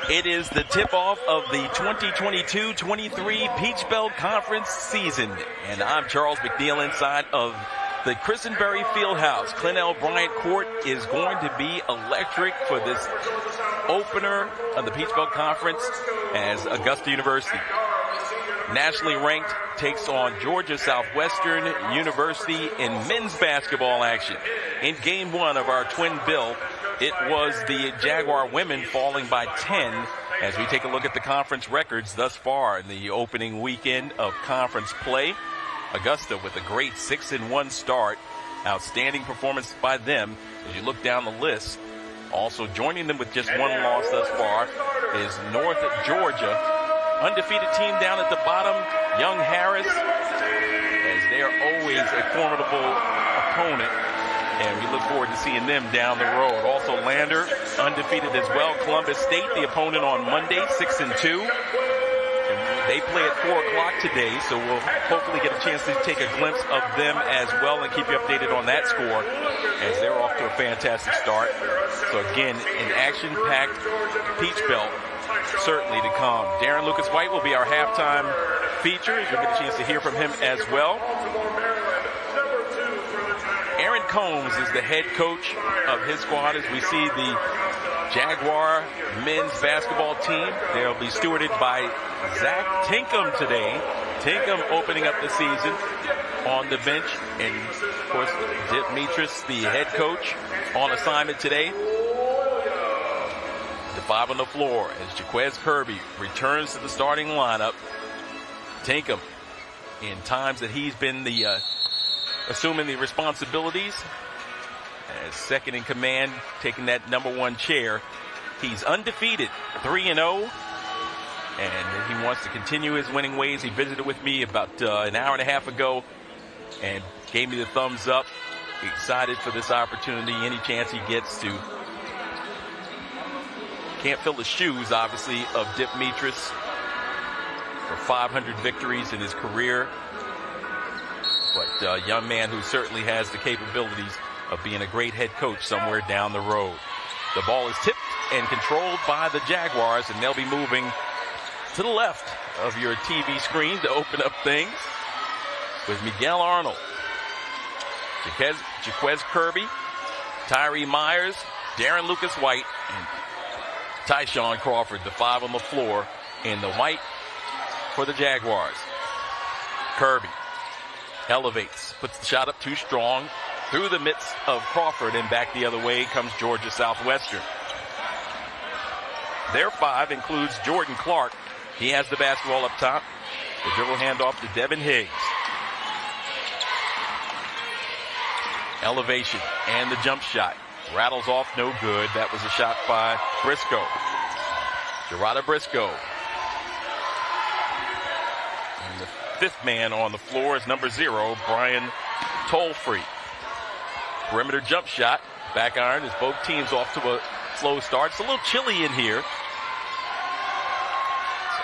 It is the tip-off of the 2022-23 Peach Belt Conference season. And I'm Charles McNeil inside of the Christenberry Fieldhouse. Clennell Bryant Court is going to be electric for this opener of the Peach Belt Conference as Augusta University, nationally ranked, takes on Georgia Southwestern University in men's basketball action. In game one of our twin bill, it was the Jaguar women falling by 10 as we take a look at the conference records thus far in the opening weekend of conference play. Augusta with a great 6-1 start. Outstanding performance by them as you look down the list. Also joining them with just one loss thus far is North Georgia. Undefeated team down at the bottom, Young Harris, as they are always a formidable opponent. And we look forward to seeing them down the road. Also Lander, undefeated as well. Columbus State, the opponent on Monday, 6-2. They play at 4 o'clock today, so we'll hopefully get a chance to take a glimpse of them as well and keep you updated on that score as they're off to a fantastic start. So again, an action-packed Peach Belt certainly to come. Darren Lucas White will be our halftime feature. You'll get a chance to hear from him as well. Aaron Combs is the head coach of his squad as we see the Jaguar men's basketball team. They'll be stewarded by Zach Tinkham today. Tinkham opening up the season on the bench. And, of course, Demetris, the head coach, on assignment today. The 5 on the floor as Jaquez Kirby returns to the starting lineup. Tinkham, in times that he's been the assuming the responsibilities as second in command, taking that #1 chair. He's undefeated, 3-0, and he wants to continue his winning ways. He visited with me about an hour and a half ago and gave me the thumbs up. Excited for this opportunity, any chance he gets to. Can't fill the shoes, obviously, of Demetris for 500 victories in his career. But a young man who certainly has the capabilities of being a great head coach somewhere down the road. The ball is tipped and controlled by the Jaguars, and they'll be moving to the left of your TV screen to open up things with Miguel Arnold, Jaquez Kirby, Tyree Myers, Darren Lucas White, and Tyshawn Crawford, the 5 on the floor in the white for the Jaguars. Kirby elevates, puts the shot up too strong, through the midst of Crawford, and back the other way comes Georgia Southwestern. Their 5 includes Jordan Clark. He has the basketball up top. The dribble handoff to Devin Higgs. Elevation and the jump shot. Rattles off, no good. That was a shot by Briscoe. Gerardo Briscoe. And the 5th man on the floor is number 0, Brian Tollfree. Perimeter jump shot, back iron as both teams off to a slow start. It's a little chilly in here, so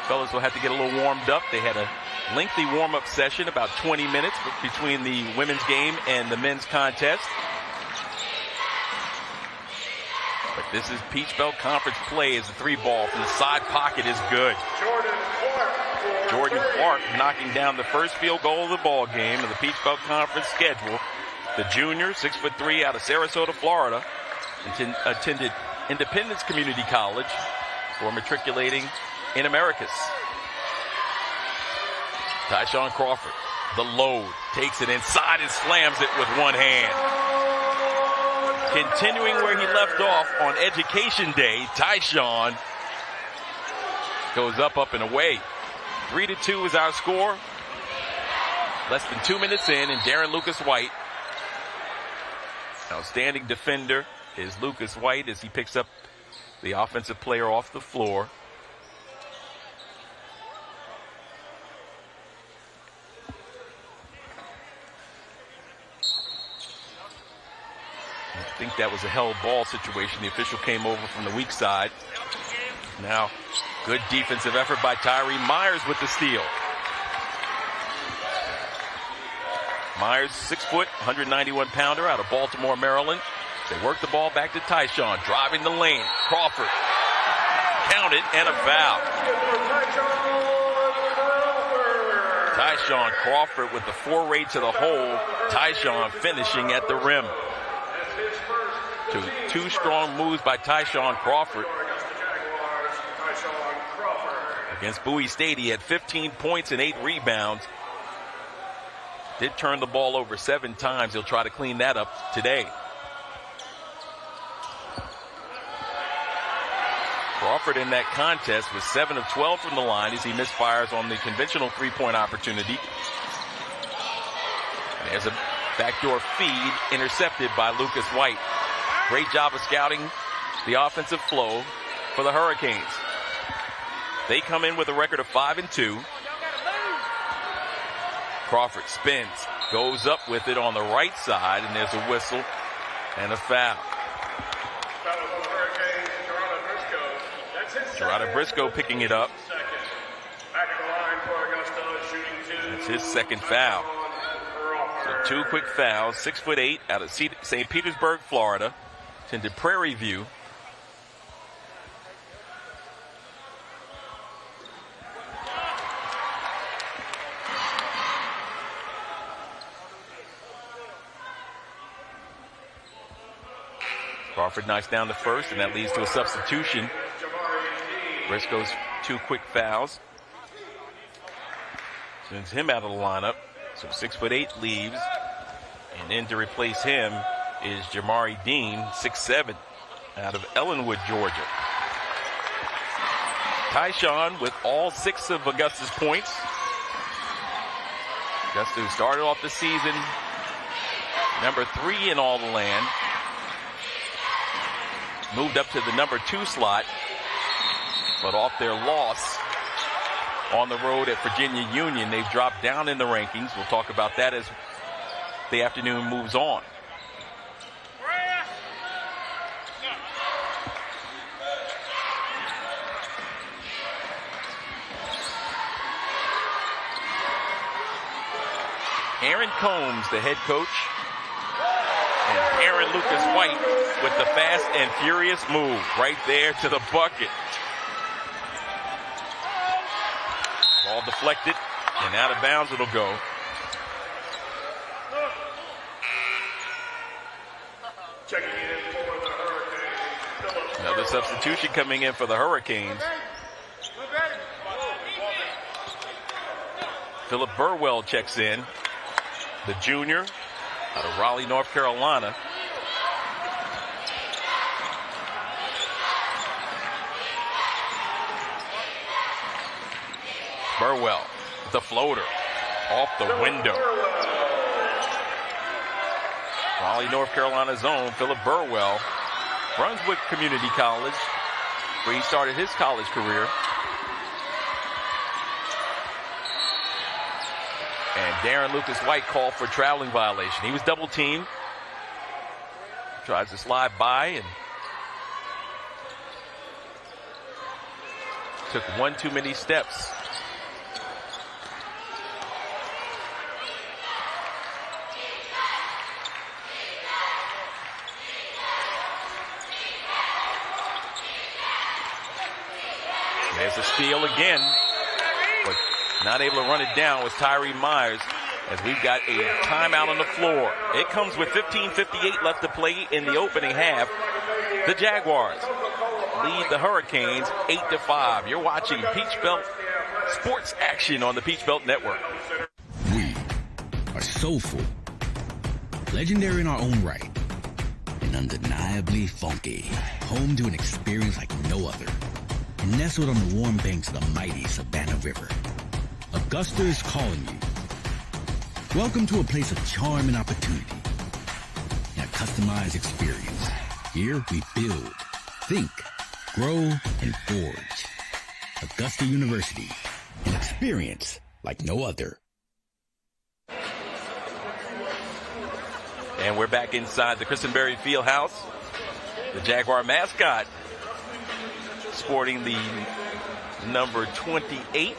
fellas will have to get a little warmed up. They had a lengthy warm-up session, about 20 minutes between the women's game and the men's contest. But this is Peach Belt Conference play as the 3-ball from the side pocket is good. Jordan Clark knocking down the first field goal of the ball game of the Peach Belt Conference schedule. The junior, 6'3", out of Sarasota, Florida, attended Independence Community College before matriculating in Americus. Tyshawn Crawford, the load, takes it inside and slams it with one hand. Continuing where he left off on Education Day, Tyshawn goes up and away. 3-2 is our score. Less than 2 minutes in, and Darren Lucas White, outstanding defender, is Lucas White as he picks up the offensive player off the floor. I think that was a held ball situation. The official came over from the weak side. Now, good defensive effort by Tyree Myers with the steal. Myers, 6 foot, 191 pounder out of Baltimore, Maryland. They work the ball back to Tyshawn, driving the lane. Crawford counted, and a foul. Tyshawn Crawford with the foray to the hole. Tyshawn finishing at the rim. Two strong moves by Tyshawn Crawford. Against Bowie State, he had 15 points and 8 rebounds. Did turn the ball over 7 times. He'll try to clean that up today. Crawford in that contest was 7 of 12 from the line as he misfires on the conventional three-point opportunity. And there's a backdoor feed intercepted by Lucas White. Great job of scouting the offensive flow for the Hurricanes. They come in with a record of 5-2. Crawford spins, goes up with it on the right side, and there's a whistle and a foul. Gerardo Briscoe picking it up. It's his second foul. So 2 quick fouls, 6'8" out of St. Petersburg, Florida, attended Prairie View. Crawford knocks down the first, and that leads to a substitution. Briscoe's 2 quick fouls sends him out of the lineup. So 6'8" leaves, and in to replace him is Jamari Dean, 6'7", out of Ellenwood, Georgia. Tyshawn with all 6 of Augusta's points. Augusta, who started off the season number 3 in all the land, moved up to the number 2 slot, but off their loss on the road at Virginia Union, they've dropped down in the rankings. We'll talk about that as the afternoon moves on. Aaron Combs, the head coach, and Aaron Lucas White with the fast and furious move right there to the bucket. Ball deflected, and out of bounds it'll go. Another substitution coming in for the Hurricanes. Philip Burwell checks in, the junior out of Raleigh, North Carolina. Burwell, the floater, off the window. Raleigh, North Carolina's own Philip Burwell, Brunswick Community College, where he started his college career. And Darren Lucas White called for traveling violation. He was double teamed. Tries to slide by and took one too many steps. There's a steal again, but not able to run it down was Tyree Myers, as we've got a timeout on the floor. It comes with 15:58 left to play in the opening half. The Jaguars lead the Hurricanes 8-5. You're watching Peach Belt sports action on the Peach Belt Network. We are soulful, legendary in our own right, and undeniably funky. Home to an experience like no other. And nestled on the warm banks of the mighty Savannah River, Augusta is calling you. Welcome to a place of charm and opportunity, and a customized experience. Here we build, think, grow, and forge. Augusta University, an experience like no other. And we're back inside the Christenberry Fieldhouse. The Jaguar mascot sporting the number 28.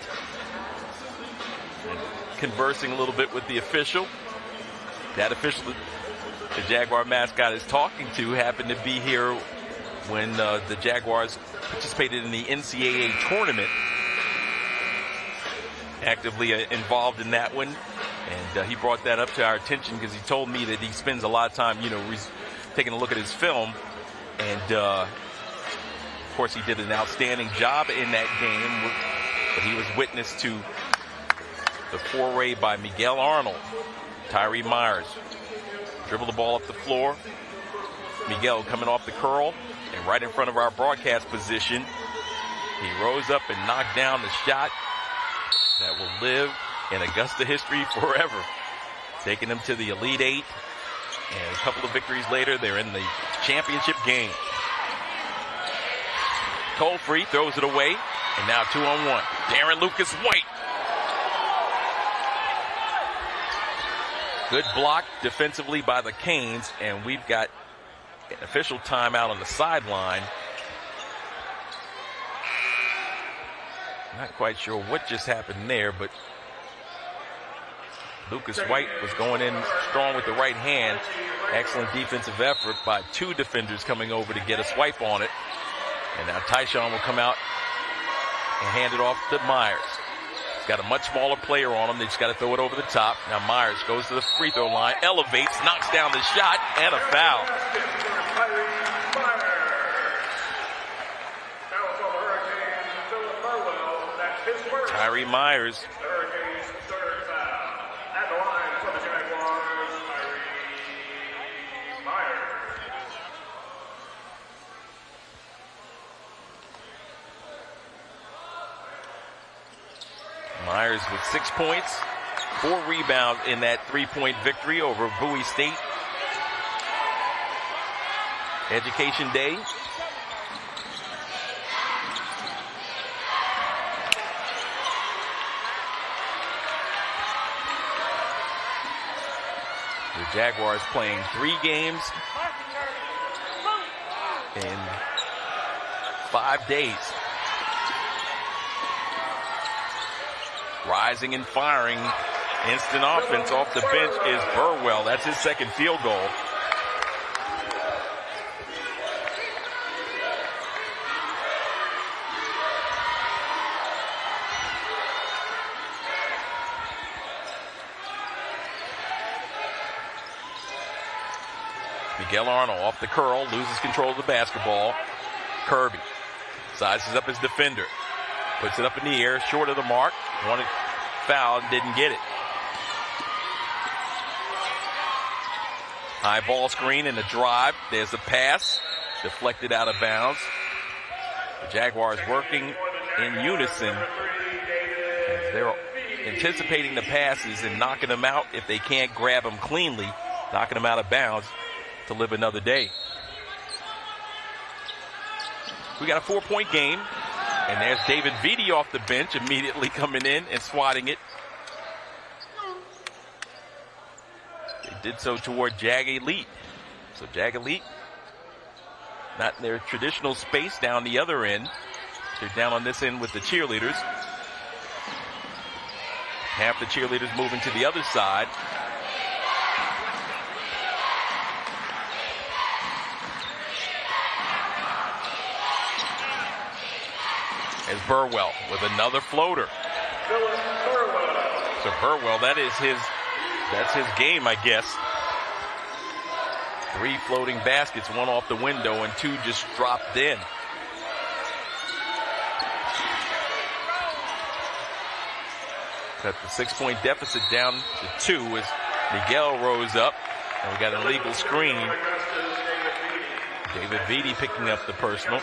And conversing a little bit with the official. That official the Jaguar mascot is talking to happened to be here when the Jaguars participated in the NCAA tournament. Actively involved in that one. And he brought that up to our attention because he told me that he spends a lot of time, taking a look at his film. And, of course, he did an outstanding job in that game. But he was witness to the foray by Miguel Arnold. Tyree Myers dribbled the ball up the floor. Miguel coming off the curl. And right in front of our broadcast position, he rose up and knocked down the shot that will live in Augusta history forever. Taking them to the Elite Eight. And a couple of victories later, they're in the championship game. Colfrey throws it away. And now 2-on-1. Darren Lucas White. Good block defensively by the Canes. And we've got an official timeout on the sideline. Not quite sure what just happened there, but Lucas White was going in strong with the right hand. Excellent defensive effort by two defenders coming over to get a swipe on it. And now Tyshawn will come out and hand it off to Myers. He's got a much smaller player on him. They just got to throw it over the top. Now Myers goes to the free throw line, elevates, knocks down the shot, and a foul. Tyree Myers. Myers with 6 points, 4 rebounds in that 3-point victory over Bowie State. Education Day. The Jaguars playing 3 games in 5 days. Rising and firing. Instant offense off the bench is Burwell. That's his second field goal. Miguel Arnold off the curl, loses control of the basketball. Kirby sizes up his defender. Puts it up in the air, short of the mark. Wanted foul, didn't get it. High ball screen and a drive. There's the pass. Deflected out of bounds. The Jaguars working in unison. As they're anticipating the passes and knocking them out if they can't grab them cleanly. Knocking them out of bounds to live another day. We got a 4-point game. And there's David Vitti off the bench, immediately coming in and swatting it. They did so toward Jag Elite. So Jag Elite, not in their traditional space down the other end. They're down on this end with the cheerleaders. Half the cheerleaders moving to the other side. As Burwell with another floater. So Burwell, that's his game, I guess. 3 floating baskets, 1 off the window and 2 just dropped in. Cut the 6-point deficit down to 2 as Miguel rose up. And we got an illegal screen. David Vitti picking up the personal.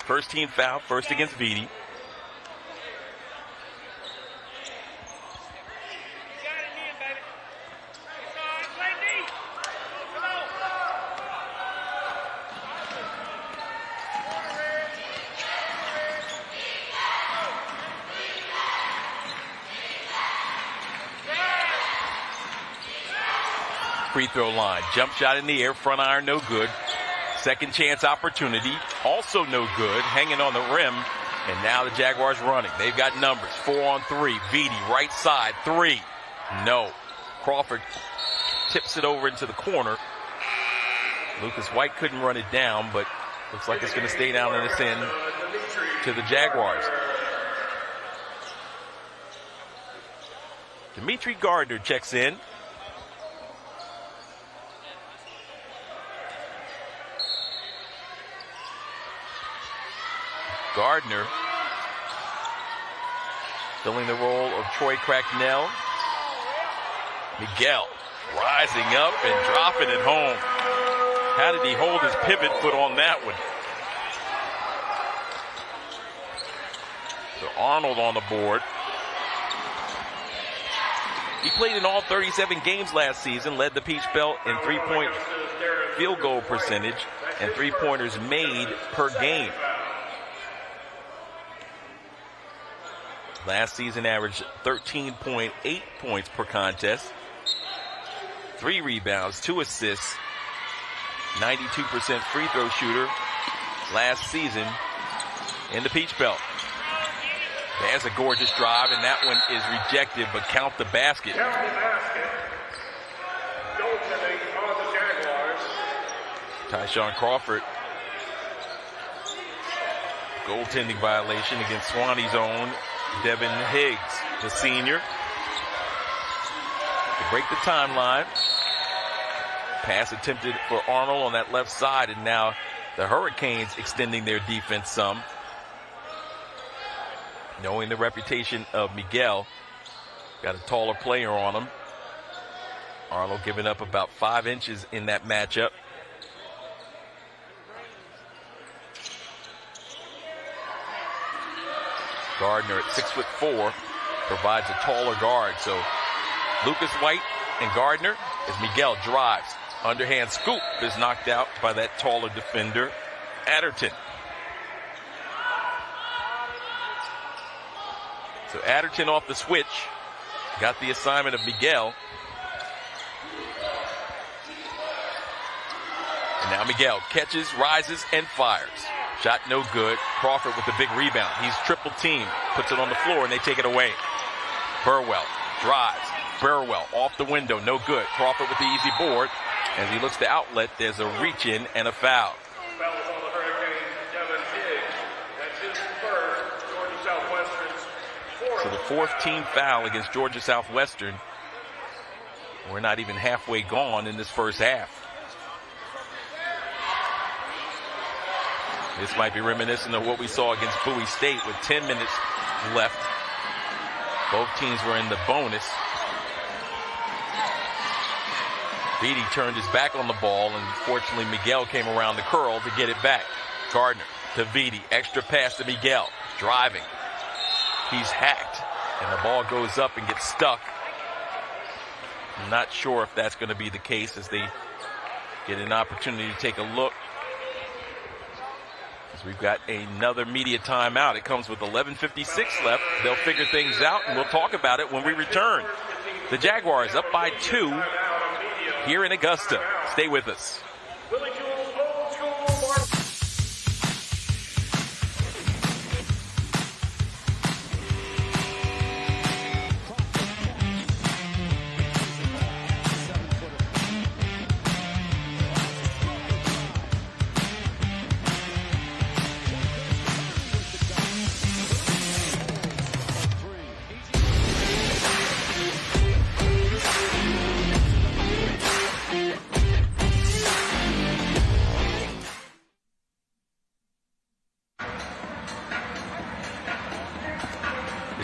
First team foul, first against Vitti. Free throw line, jump shot in the air, front iron, no good. Second chance opportunity, also no good, hanging on the rim, and now the Jaguars running. They've got numbers, 4 on 3. Vitti, right side, 3. No. Crawford tips it over into the corner. Lucas White couldn't run it down, but looks like it's going to stay down in this end to the Jaguars. Dimitri Gardner checks in. Gardner filling the role of Troy Cracknell. Miguel rising up and dropping it home. How did he hold his pivot foot on that one? So Arnold on the board. He played in all 37 games last season, led the Peach Belt in three-point field goal percentage and three-pointers made per game. Last season averaged 13.8 points per contest, 3 rebounds, 2 assists, 92% free throw shooter last season in the Peach Belt. There's a gorgeous drive, and that one is rejected, but count the basket. Tyshawn Crawford. Goaltending violation against Swanee's own Devin Higgs, the senior. To break the timeline. Pass attempted for Arnold on that left side, and now the Hurricanes extending their defense some. Knowing the reputation of Miguel, got a taller player on him. Arnold giving up about 5 inches in that matchup. Gardner at 6'4" provides a taller guard. So Lucas White and Gardner as Miguel drives. Underhand scoop is knocked out by that taller defender, Adderton. So Adderton off the switch. Got the assignment of Miguel. And now Miguel catches, rises, and fires. Shot no good. Crawford with the big rebound. He's triple teamed. Puts it on the floor, and they take it away. Burwell drives. Burwell off the window. No good. Crawford with the easy board. As he looks to outlet, there's a reach-in and a foul. So the 4th team foul against Georgia Southwestern. We're not even halfway gone in this first half. This might be reminiscent of what we saw against Bowie State with 10 minutes left. Both teams were in the bonus. Beatty turned his back on the ball, and fortunately Miguel came around the curl to get it back. Gardner to Beatty. Extra pass to Miguel. Driving. He's hacked, and the ball goes up and gets stuck. I'm not sure if that's going to be the case as they get an opportunity to take a look. As we've got another media timeout. It comes with 11:56 left. They'll figure things out, and we'll talk about it when we return. The Jaguars up by 2 here in Augusta. Stay with us.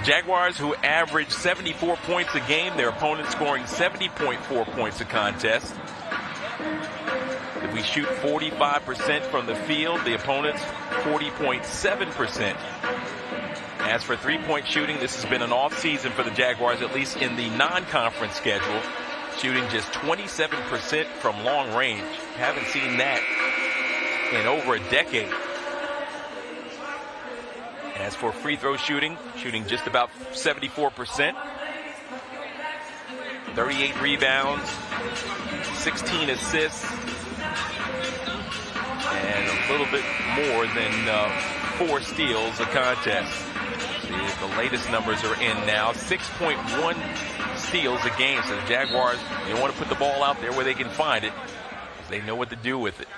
Jaguars, who average 74 points a game, their opponent scoring 70.4 points a contest. If we shoot 45% from the field, the opponent's 40.7%. As for three-point shooting, this has been an off season for the Jaguars, at least in the non-conference schedule, shooting just 27% from long range. Haven't seen that in over a decade. As for free throw shooting just about 74%. 38 rebounds, 16 assists, and a little bit more than 4 steals a contest. See, the latest numbers are in now. 6.1 steals a game. So the Jaguars, they want to put the ball out there where they can find it. They know what to do with it.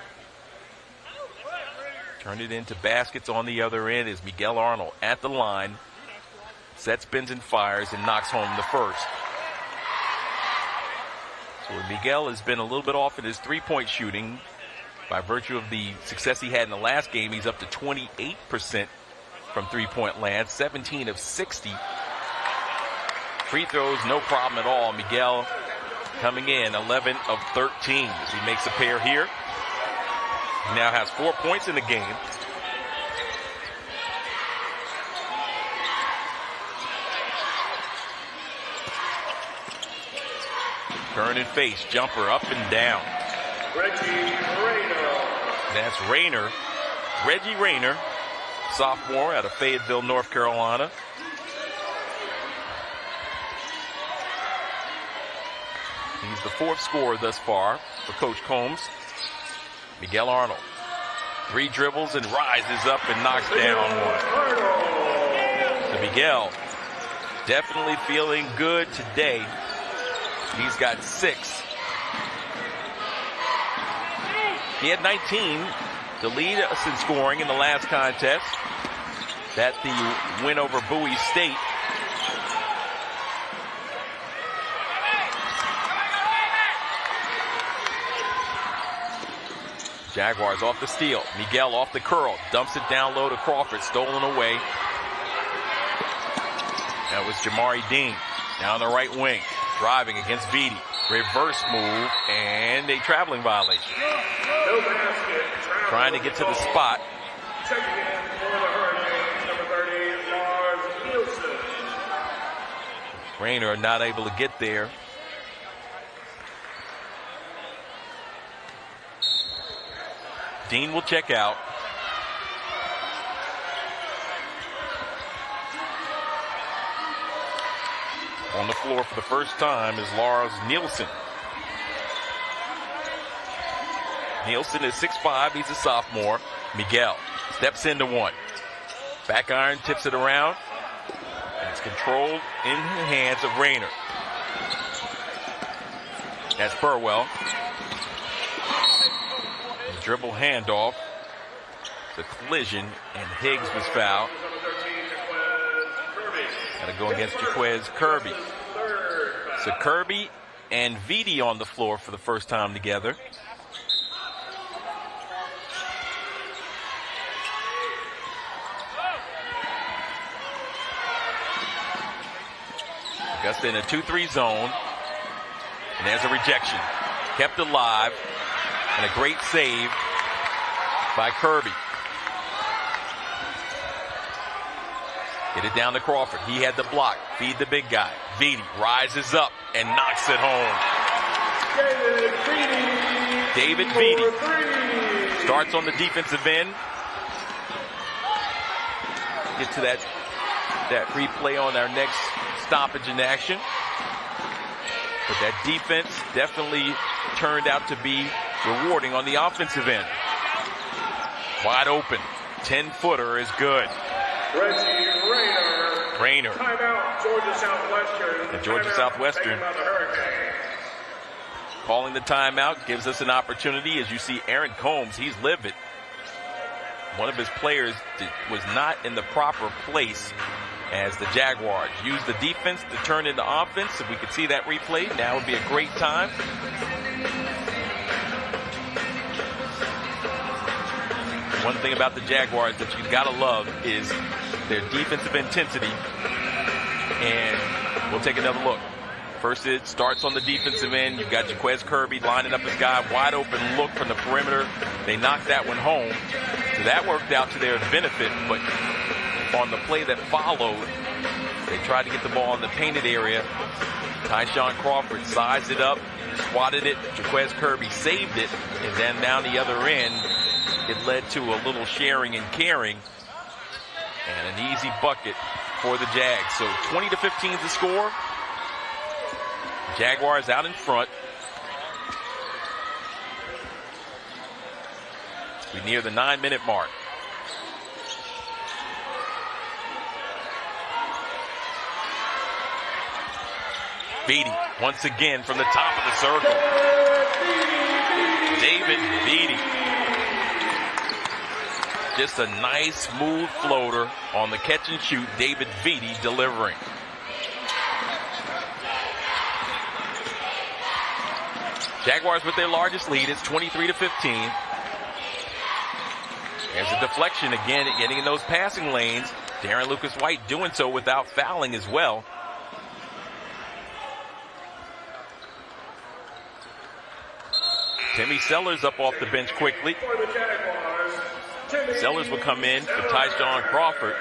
Turn it into baskets on the other end is Miguel Arnold at the line. Sets, spins, and fires and knocks home the first. So Miguel has been a little bit off in his three-point shooting. By virtue of the success he had in the last game, he's up to 28% from three-point land, 17 of 60. Free throws, no problem at all. Miguel coming in 11 of 13 as he makes a pair here. He now has 4 points in the game. Turn and face, jumper up and down. That's Rayner. Reggie Rayner, sophomore out of Fayetteville, North Carolina. He's the fourth scorer thus far for Coach Combs. Miguel Arnold. 3 dribbles and rises up and knocks down one. So Miguel definitely feeling good today. He's got 6. He had 19 to lead us in scoring in the last contest. That's the win over Bowie State. Jaguars off the steal. Miguel off the curl. Dumps it down low to Crawford. Stolen away. That was Jamari Dean. Down the right wing. Driving against Vitti. Reverse move and a traveling violation. No basket. Trying to get to the spot. Checking in for the Hurricanes, number 30, Lars Nielsen. Rayner not able to get there. Dean will check out. On the floor for the first time is Lars Nielsen. Nielsen is 6'5", he's a sophomore. Miguel steps into one. Back iron, tips it around. And it's controlled in the hands of Rayner. That's Burwell. The dribble handoff. The collision, and Higgs was fouled. Got to go against Jaquez Kirby. So Kirby and Vitti on the floor for the first time together. Augusta in a 2-3 zone. And there's a rejection. Kept alive. And a great save by Kirby. Get it down to Crawford. He had the block. Feed the big guy. Vitti rises up and knocks it home. David Vitti starts on the defensive end. Get to that replay on our next stoppage in action. But that defense definitely turned out to be rewarding on the offensive end. Wide open. 10-footer is good. Reggie Rayner. Timeout, Georgia Southwestern. The Georgia Southwestern calling the timeout gives us an opportunity. As you see, Aaron Combs, he's livid. One of his players was not in the proper place as the Jaguars used the defense to turn into offense. If we could see that replay, now would be a great time. One thing about the Jaguars that you've got to love is their defensive intensity. And we'll take another look. First, it starts on the defensive end. You've got Jaquez Kirby lining up his guy. Wide open look from the perimeter. They knocked that one home. So that worked out to their benefit. But on the play that followed, they tried to get the ball in the painted area. Tyshawn Crawford sized it up, swatted it. Jaquez Kirby saved it. And then down the other end, it led to a little sharing and caring. And an easy bucket for the Jags. So 20-15 is the score. Jaguars out in front. We near the 9-minute mark. Vitti once again from the top of the circle. David Just a nice, smooth floater on the catch and shoot. David Vitti delivering. Jaguars with their largest lead. It's 23-15. There's a deflection again, getting in those passing lanes. Darren Lucas White doing so without fouling as well. Timmy Sellers up off the bench quickly. Sellers will come in for Tyshawn Crawford.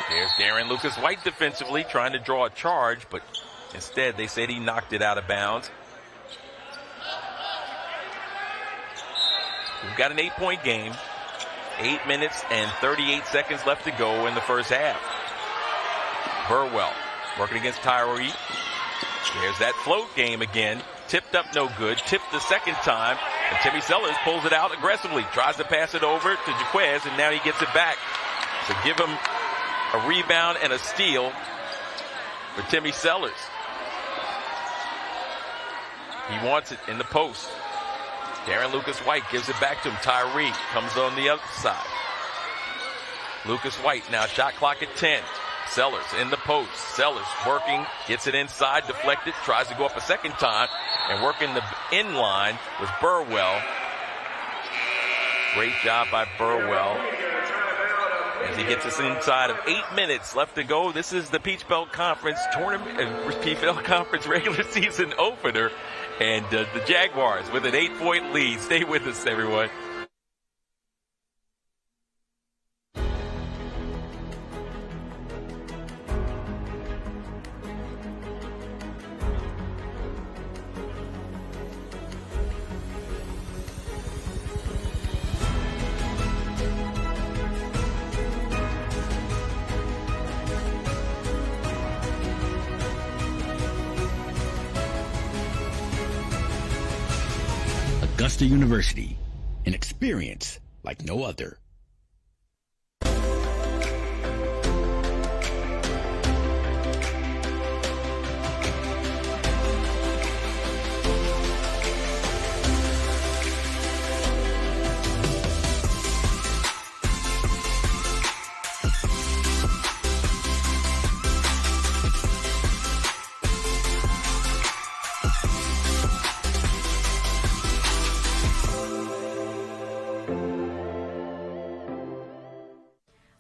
There's Darren Lucas White defensively trying to draw a charge, but instead they said he knocked it out of bounds. We've got an 8-point game. 8 minutes and 38 seconds left to go in the first half. Burwell working against Tyree. There's that float game again. Tipped up, no good. Tipped the second time. And Timmy Sellers pulls it out aggressively. Tries to pass it over to Jaquez, and now he gets it back. So give him a rebound and a steal for Timmy Sellers. He wants it in the post. Darren Lucas White gives it back to him. Tyree comes on the other side. Lucas White now shot clock at 10. Sellers in the post. Sellers working, gets it inside, deflected, tries to go up a second time, and working the in line was Burwell. Great job by Burwell as he gets us inside of 8 minutes left to go. This is the Peach Belt Conference tournament, Peach Belt Conference regular season opener. And the Jaguars with an 8-point lead. Stay with us, everyone. Augusta University, an experience like no other.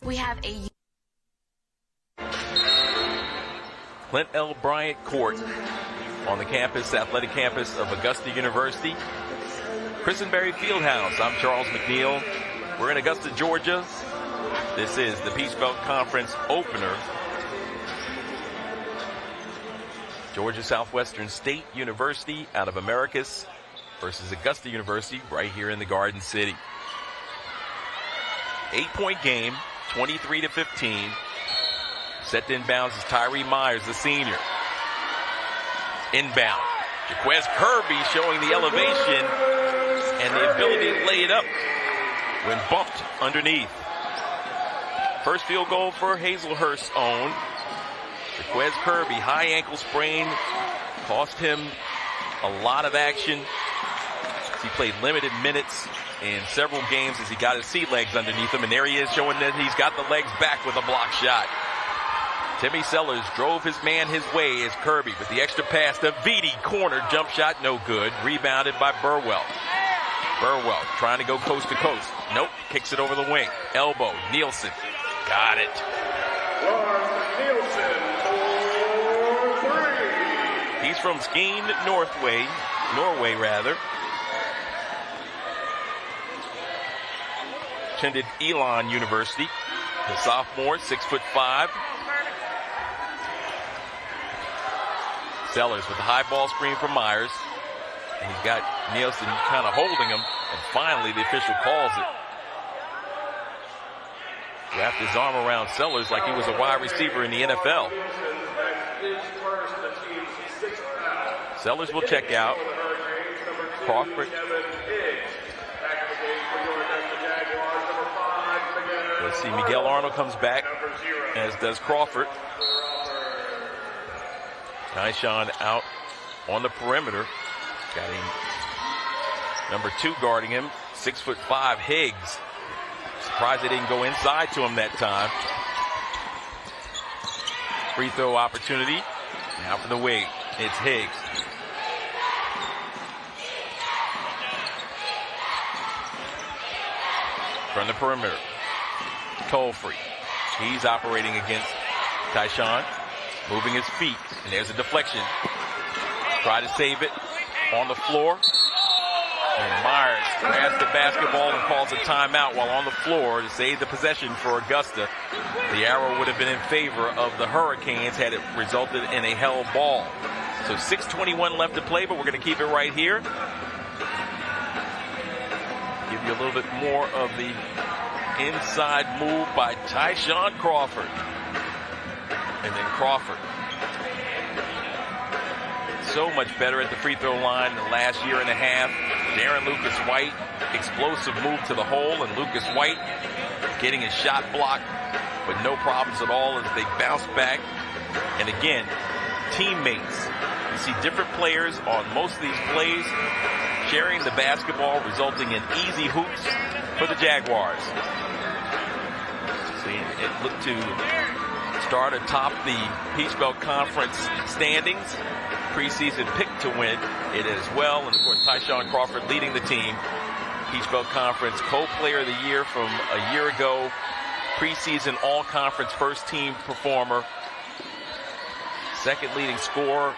We have a Clint L. Bryant Court on the campus, athletic campus of Augusta University. Christenberry Fieldhouse. I'm Charles McNeil. We're in Augusta, Georgia. This is the Peach Belt Conference opener. Georgia Southwestern State University out of Americus versus Augusta University right here in the Garden City. 8-point game. 23-15. Set to inbounds is Tyree Myers, the senior. Inbound. Jaquez Kirby showing the elevation and the ability to lay it up when bumped underneath. First field goal for Hazelhurst's own. Jaquez Kirby, high ankle sprain, cost him a lot of action. He played limited minutes in several games as he got his sea legs underneath him, and there he is showing that he's got the legs back with a block shot. Timmy Sellers drove his man his way as Kirby with the extra pass to Vitti, corner, jump shot, no good, rebounded by Burwell. Burwell trying to go coast to coast. Nope, kicks it over the wing. Elbow, Nielsen, got it. He's from Skien, Norway rather. Attended Elon University. The sophomore, 6'5". Sellers with the high ball screen from Myers. And he's got Nielsen kind of holding him. And finally the official calls it. Wrapped his arm around Sellers like he was a wide receiver in the NFL. Sellers will check out. Crawford will let's see, Miguel Arnold comes back, as does Crawford. Tyshawn out on the perimeter. Got him. Number 2 guarding him, 6'5" Higgs. Surprised they didn't go inside to him that time. Free throw opportunity. Now from the wing, it's Higgs. From the perimeter, Toll-Free. He's operating against Tyshawn, moving his feet, and there's a deflection. Try to save it on the floor. And Myers grabs the basketball and calls a timeout while on the floor to save the possession for Augusta. The arrow would have been in favor of the Hurricanes had it resulted in a held ball. So 6:21 left to play, but we're going to keep it right here. Give you a little bit more of the inside move by Tyshawn Crawford. And then Crawford. So much better at the free throw line the last year and a half. Darren Lucas White, explosive move to the hole, and Lucas White getting his shot blocked, but no problems at all as they bounce back. And again, teammates. You see different players on most of these plays sharing the basketball, resulting in easy hoops for the Jaguars. See, it looked to start atop the Peach Belt Conference standings. Preseason pick to win it as well. And of course, Tyshawn Crawford leading the team. Peach Belt Conference co-player of the year from a year ago. Preseason all-conference first team performer. Second leading scorer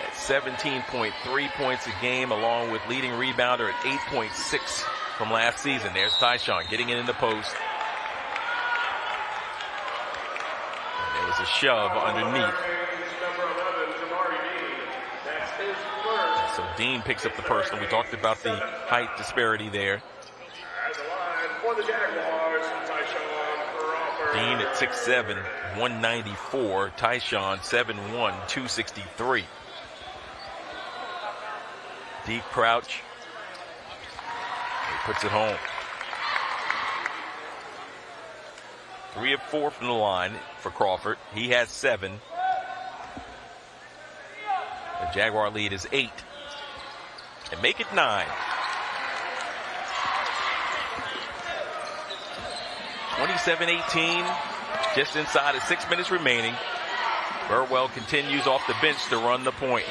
at 17.3 points a game, along with leading rebounder at 8.6 from last season. There's Tyshawn getting it in the post. And there was a shove underneath. So Dean picks up the personal. We talked about the height disparity there. Dean at 6'7", 194. Tyshawn 7'1", 263. Deep crouch. He puts it home. 3 of 4 from the line for Crawford. He has 7. The Jaguar lead is 8. And make it 9. 27-18, just inside of 6 minutes remaining. Burwell continues off the bench to run the point.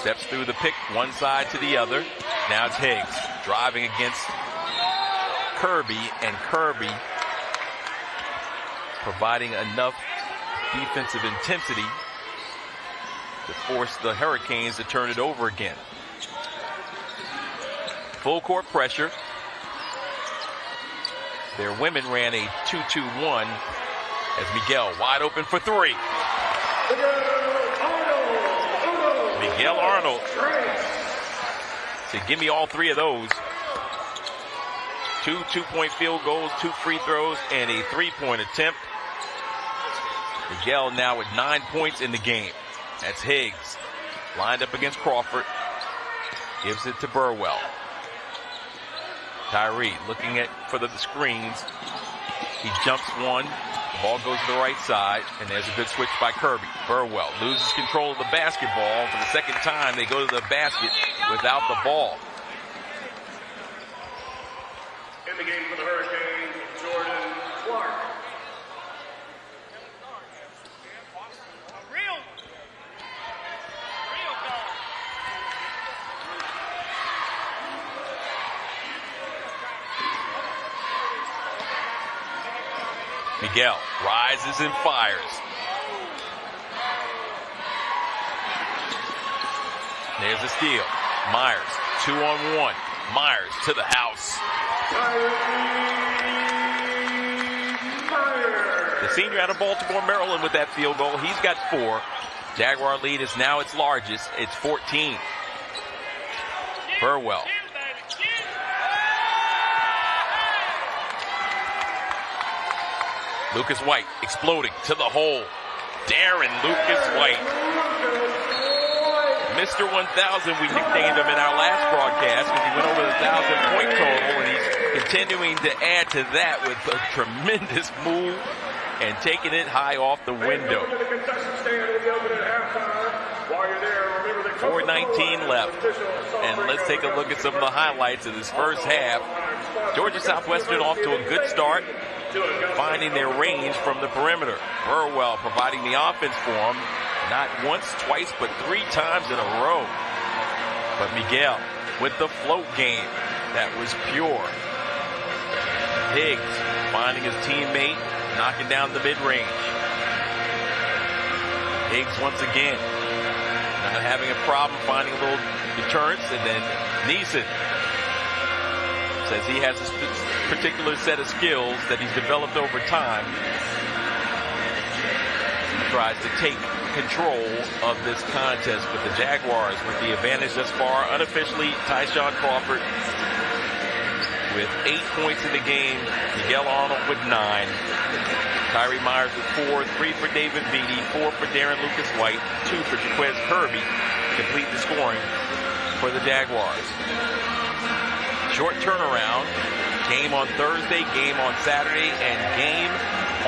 Steps through the pick, one side to the other. Now it's Higgs driving against Kirby, and Kirby providing enough defensive intensity to force the Hurricanes to turn it over again. Full court pressure. Their women ran a 2-2-1 as Miguel wide open for 3. Miguel Arnold. So give me all 3 of those. 2 two-point field goals, 2 free throws, and a 3-point attempt. Miguel now with 9 points in the game. That's Higgs. Lined up against Crawford. Gives it to Burwell. Tyree looking for the screens. He jumps one. The ball goes to the right side, and there's a good switch by Kirby. Burwell loses control of the basketball. For the second time, they go to the basket without the ball. In the game for the Hurricanes, Jordan Clark. Miguel rises and fires. There's a steal. Myers, 2-on-1. Myers to the house. The senior out of Baltimore, Maryland with that field goal. He's got 4. Jaguar lead is now its largest. It's 14. Burwell. Lucas White exploding to the hole. Darren Lucas White. Mr. 1000, we nicknamed him in our last broadcast because he went over the 1,000-point total, and he's continuing to add to that with a tremendous move and taking it high off the window. 4:19 left. And let's take a look at some of the highlights of this first half. Georgia Southwestern off to a good start, finding their range from the perimeter. Burwell providing the offense for them, not once, twice, but 3 times in a row. But Miguel with the float game. That was pure. Higgs finding his teammate, knocking down the mid-range. Higgs once again not having a problem finding a little deterrence, and then Neeson says he has a particular set of skills that he's developed over time. He tries to take control of this contest with the Jaguars with the advantage thus far. Unofficially, Tyshawn Crawford with 8 points in the game. Miguel Arnold with 9. Tyree Myers with 4, 3 for David Beatty, 4 for Darren Lucas White, 2 for Jaquez Kirby. Complete the scoring for the Jaguars. Short turnaround. Game on Thursday, game on Saturday, and game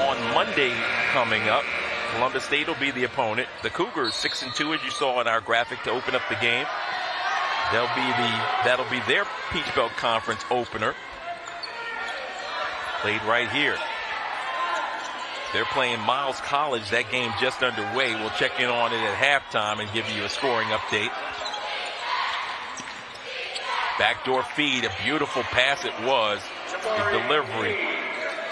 on Monday coming up. Columbus State will be the opponent. The Cougars 6-2, as you saw in our graphic, to open up the game. That'll be their Peach Belt Conference opener. Played right here. They're playing Miles College. That game just underway. We'll check in on it at halftime and give you a scoring update. Backdoor feed, a beautiful pass it was. The delivery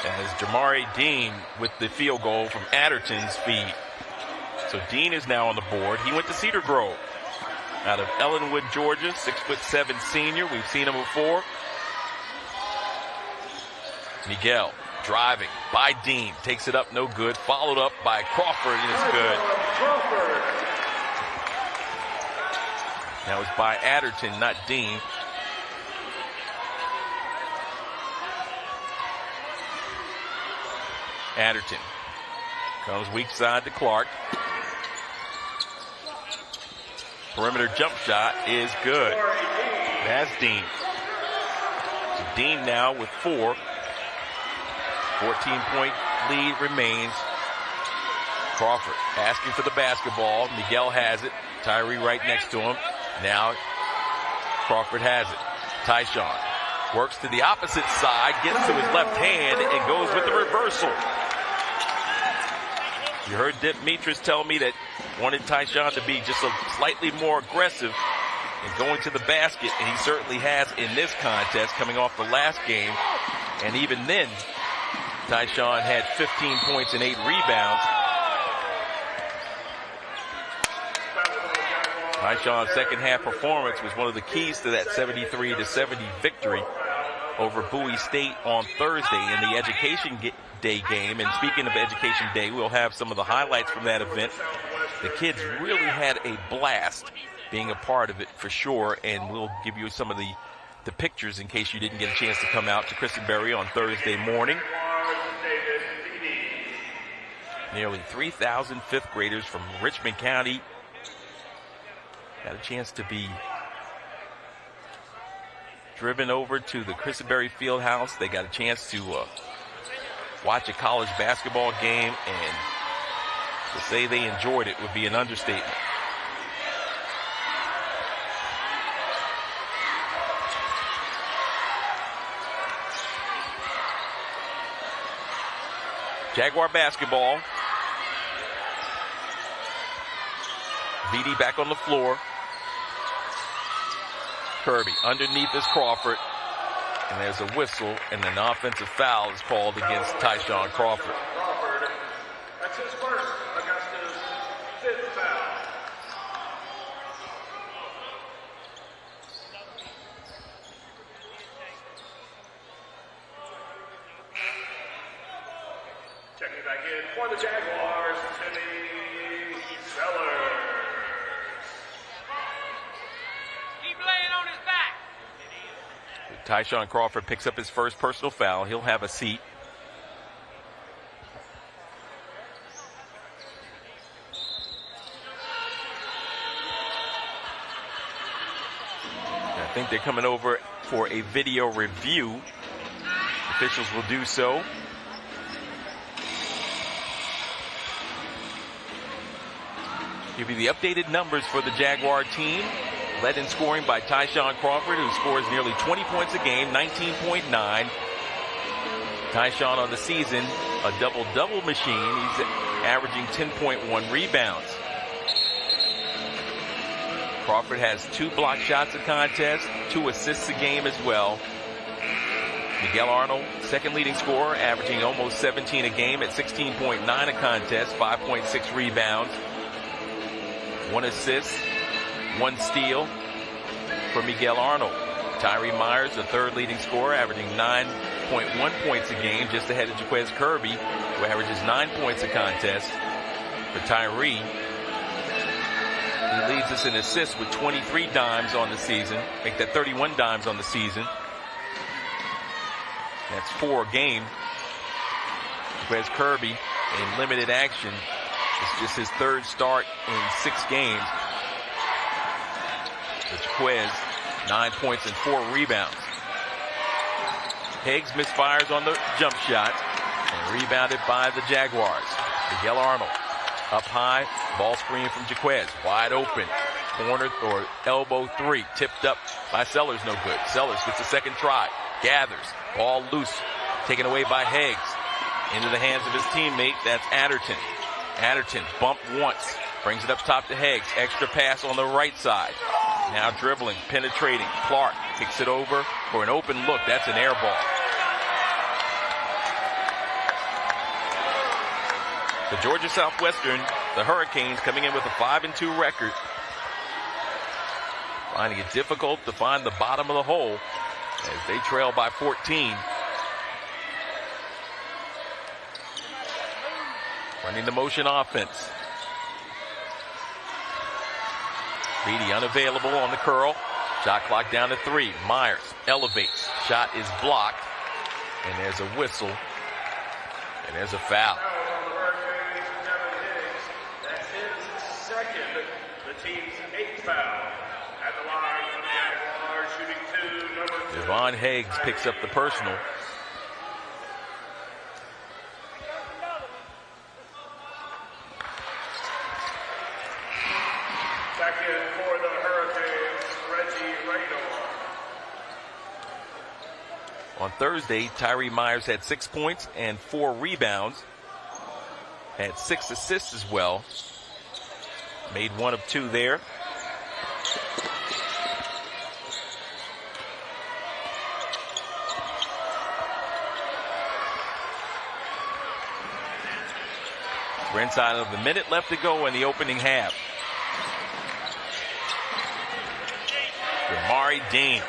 as Jamari Dean with the field goal from Adderton's feed. So Dean is now on the board. He went to Cedar Grove out of Ellenwood, Georgia, 6'7" senior. We've seen him before. Miguel driving by Dean, takes it up, no good. Followed up by Crawford, and it's good. That was by Adderton, not Dean. Adderton comes weak side to Clark. Perimeter jump shot is good. That's Dean. So Dean now with 4. 14-point lead remains. Crawford asking for the basketball. Miguel has it. Tyree right next to him. Now Crawford has it. Tyshawn works to the opposite side, gets to his left hand, and goes with the reversal. You heard Demetrius tell me that wanted Tyshawn to be just a slightly more aggressive and going to the basket, and he certainly has in this contest coming off the last game. And even then, Tyshawn had 15 points and 8 rebounds. Tyshawn's second half performance was one of the keys to that 73-70 victory over Bowie State on Thursday in the Education Day game. And speaking of Education Day, we'll have some of the highlights from that event. The kids really had a blast being a part of it for sure, and we'll give you some of the pictures in case you didn't get a chance to come out to Christenberry on Thursday morning. Nearly 3,000 fifth graders from Richmond County got a chance to be driven over to the Christenberry Fieldhouse. They got a chance to watch a college basketball game, and to say they enjoyed it would be an understatement. Jaguar basketball. VD back on the floor. Kirby underneath is Crawford. And there's a whistle, and an offensive foul is called against Tyshawn Crawford. That's his first, Augusta's 5th foul. Checking back in for the Jaguars, Timmy Sellers. Keep laying on his back. Tyshawn Crawford picks up his first personal foul. He'll have a seat. I think they're coming over for a video review Officials will do so. Give you the updated numbers for the Jaguar team. Led in scoring by Tyshawn Crawford, who scores nearly 20 points a game, 19.9. Tyshawn on the season, a double-double machine. He's averaging 10.1 rebounds. Crawford has 2 block shots a contest, 2 assists a game as well. Miguel Arnold, second leading scorer, averaging almost 17 a game at 16.9 a contest, 5.6 rebounds, 1 assist, 1 steal for Miguel Arnold. Tyree Myers, the third leading scorer, averaging 9.1 points a game, just ahead of Jaquez Kirby, who averages 9 points a contest. For Tyree, he leads us in assists with 23 dimes on the season. Make that 31 dimes on the season. That's 4 a game. Jaquez Kirby in limited action. It's just his third start in 6 games. So Jaquez, 9 points and 4 rebounds. Higgs misfires on the jump shot and rebounded by the Jaguars. Miguel Arnold up high, ball screen from Jaquez, wide open, corner or elbow 3, tipped up by Sellers, no good. Sellers gets a second try, gathers, ball loose, taken away by Higgs. Into the hands of his teammate, that's Adderton. Adderton bumped once, brings it up top to Higgs, extra pass on the right side. Now dribbling, penetrating, Clark kicks it over for an open look, that's an air ball. The Georgia Southwestern, the Hurricanes, coming in with a 5-2 record. Finding it difficult to find the bottom of the hole as they trail by 14. Running the motion offense. Beatty unavailable on the curl. Shot clock down to 3. Myers elevates. Shot is blocked. And there's a whistle. And there's a foul. That's his second, the team's 8th foul. At the line for the Jaguars, shooting 2, number 2. Devon Higgs picks up the personal. Second for the Hurricanes, Reggie Rador. On Thursday, Tyree Myers had 6 points and 4 rebounds. Had 6 assists as well. Made 1 of 2 there. We're inside of the minute left to go in the opening half. Damari Dean.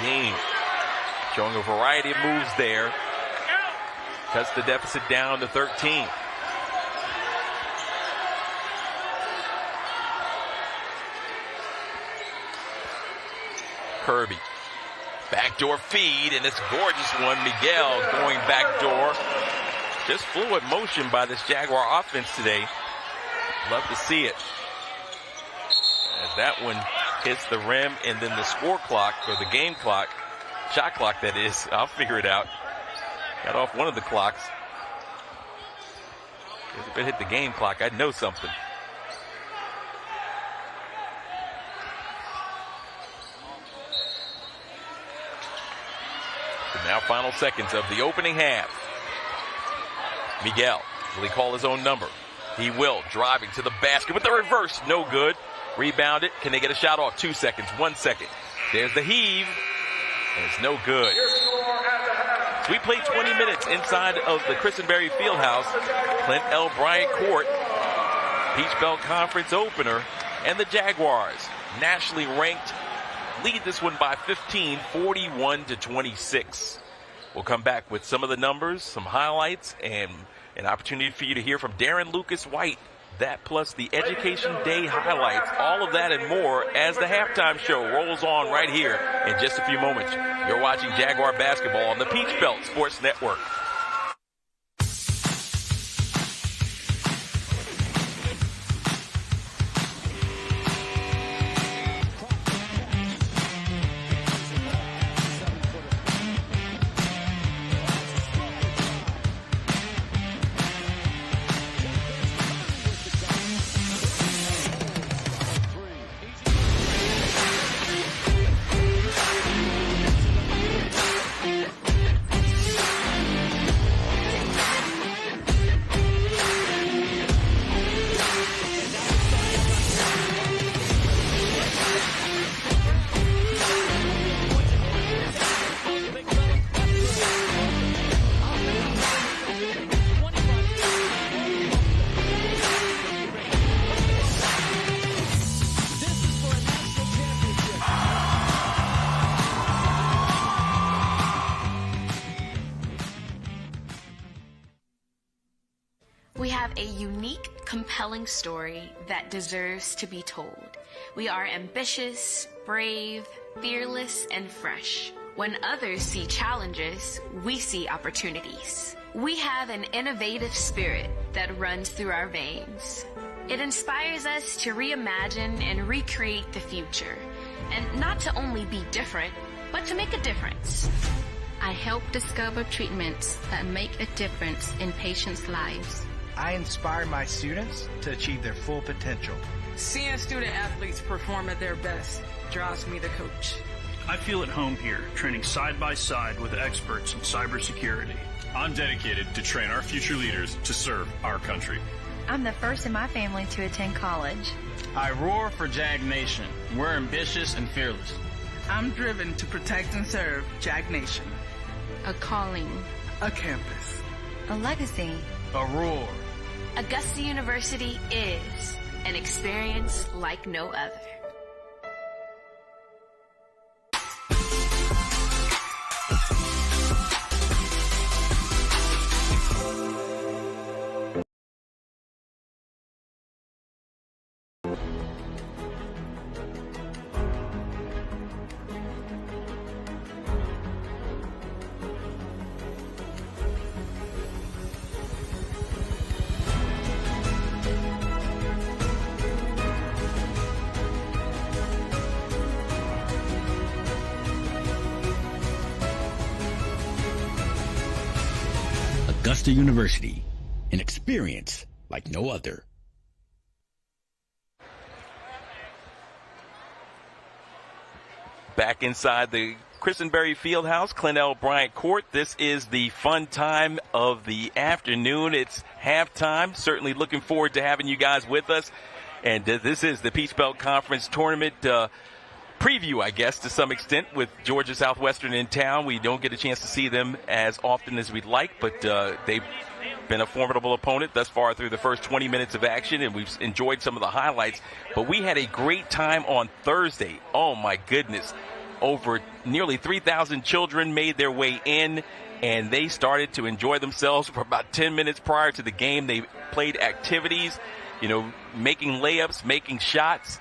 Dean showing a variety of moves there. Cuts the deficit down to 13. Kirby. Backdoor feed, and it's a gorgeous one. Miguel going backdoor. Just fluid motion by this Jaguar offense today. Love to see it. As that one hits the rim, and then the score clock, or the game clock, shot clock that is, I'll figure it out. Got off one of the clocks. If it hit the game clock, I'd know something. So now final seconds of the opening half. Miguel, will he call his own number? He will, driving to the basket with the reverse, no good. Rebound it, can they get a shot off? 2 seconds, 1 second. There's the heave, and it's no good. So we played 20 minutes inside of the Christenberry Fieldhouse, Clint L. Bryant Court, Peach Belt Conference opener, and the Jaguars, nationally ranked, lead this one by 15, 41-26. We'll come back with some of the numbers, some highlights, and an opportunity for you to hear from Darren Lucas White. That plus the Education Day highlights, all of that and more as the halftime show rolls on right here in just a few moments. You're watching Jaguar basketball on the Peach Belt Sports Network. have a unique, compelling story that deserves to be told. We are ambitious, brave, fearless, and fresh. When others see challenges, we see opportunities. We have an innovative spirit that runs through our veins. It inspires us to reimagine and recreate the future, and not to only be different, but to make a difference. I help discover treatments that make a difference in patients' lives. I inspire my students to achieve their full potential. Seeing student athletes perform at their best draws me to coach. I feel at home here, training side by side with experts in cybersecurity. I'm dedicated to train our future leaders to serve our country. I'm the first in my family to attend college. I roar for Jag Nation. We're ambitious and fearless. I'm driven to protect and serve Jag Nation. A calling. A campus. A legacy. A roar. Augusta University is an experience like no other. Augusta University, an experience like no other. Back inside the Christenberry Fieldhouse, Clennell Bryant Court. This is the fun time of the afternoon. It's halftime. Certainly looking forward to having you guys with us. And this is the Peach Belt Conference Tournament preview, I guess, to some extent, with Georgia Southwestern in town. We don't get a chance to see them as often as we'd like, but they've been a formidable opponent thus far through the first 20 minutes of action, and we've enjoyed some of the highlights. But we had a great time on Thursday. Oh, my goodness. Over nearly 3,000 children made their way in, and they started to enjoy themselves for about 10 minutes prior to the game. They played activities, making layups, making shots,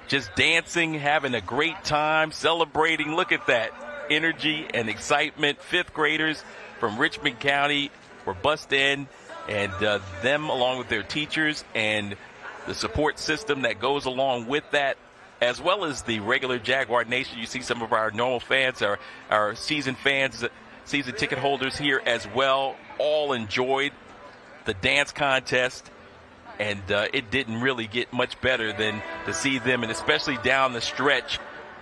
just dancing, having a great time, celebrating. Look at that energy and excitement. Fifth graders from Richmond County were bussed in, and them along with their teachers and the support system that goes along with that, as well as the regular Jaguar Nation. You see some of our normal fans, our season fans, season ticket holders here as well, all enjoyed the dance contest. And it didn't really get much better than to see them, and especially down the stretch,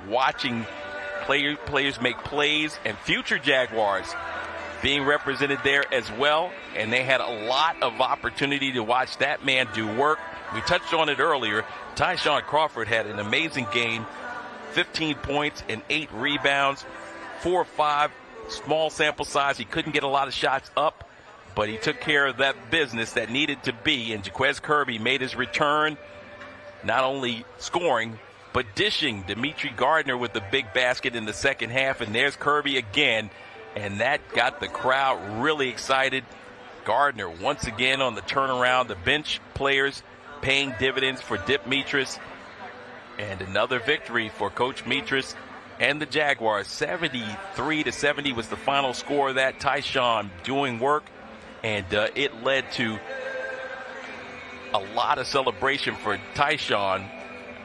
watching players make plays, and future Jaguars being represented there as well. And they had a lot of opportunity to watch that man do work. We touched on it earlier. Tyshawn Crawford had an amazing game, 15 points and 8 rebounds, 4 or 5, small sample size. He couldn't get a lot of shots up, but he took care of that business that needed to be. And Jaquez Kirby made his return, not only scoring, but dishing Dimitri Gardner with the big basket in the second half. And there's Kirby again, and that got the crowd really excited. Gardner once again on the turnaround. The bench players paying dividends for Dip Mitras. And another victory for Coach Mitras and the Jaguars. 73-70 was the final score of that. Tyshawn doing work. And it led to a lot of celebration for Tyshawn.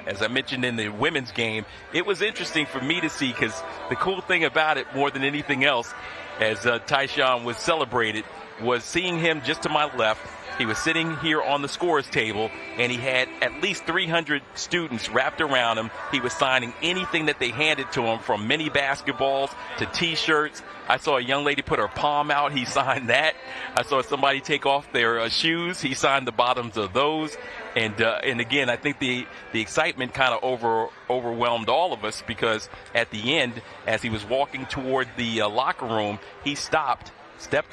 As I mentioned in the women's game, it was interesting for me to see, because the cool thing about it more than anything else, as Tyshawn was celebrated, was seeing him just to my left. He was sitting here on the scores table, and he had at least 300 students wrapped around him. He was signing anything that they handed to him, from mini basketballs to T-shirts. I saw a young lady put her palm out. He signed that. I saw somebody take off their shoes. He signed the bottoms of those. And again, I think the excitement kind of overwhelmed all of us, because at the end, as he was walking toward the locker room, he stepped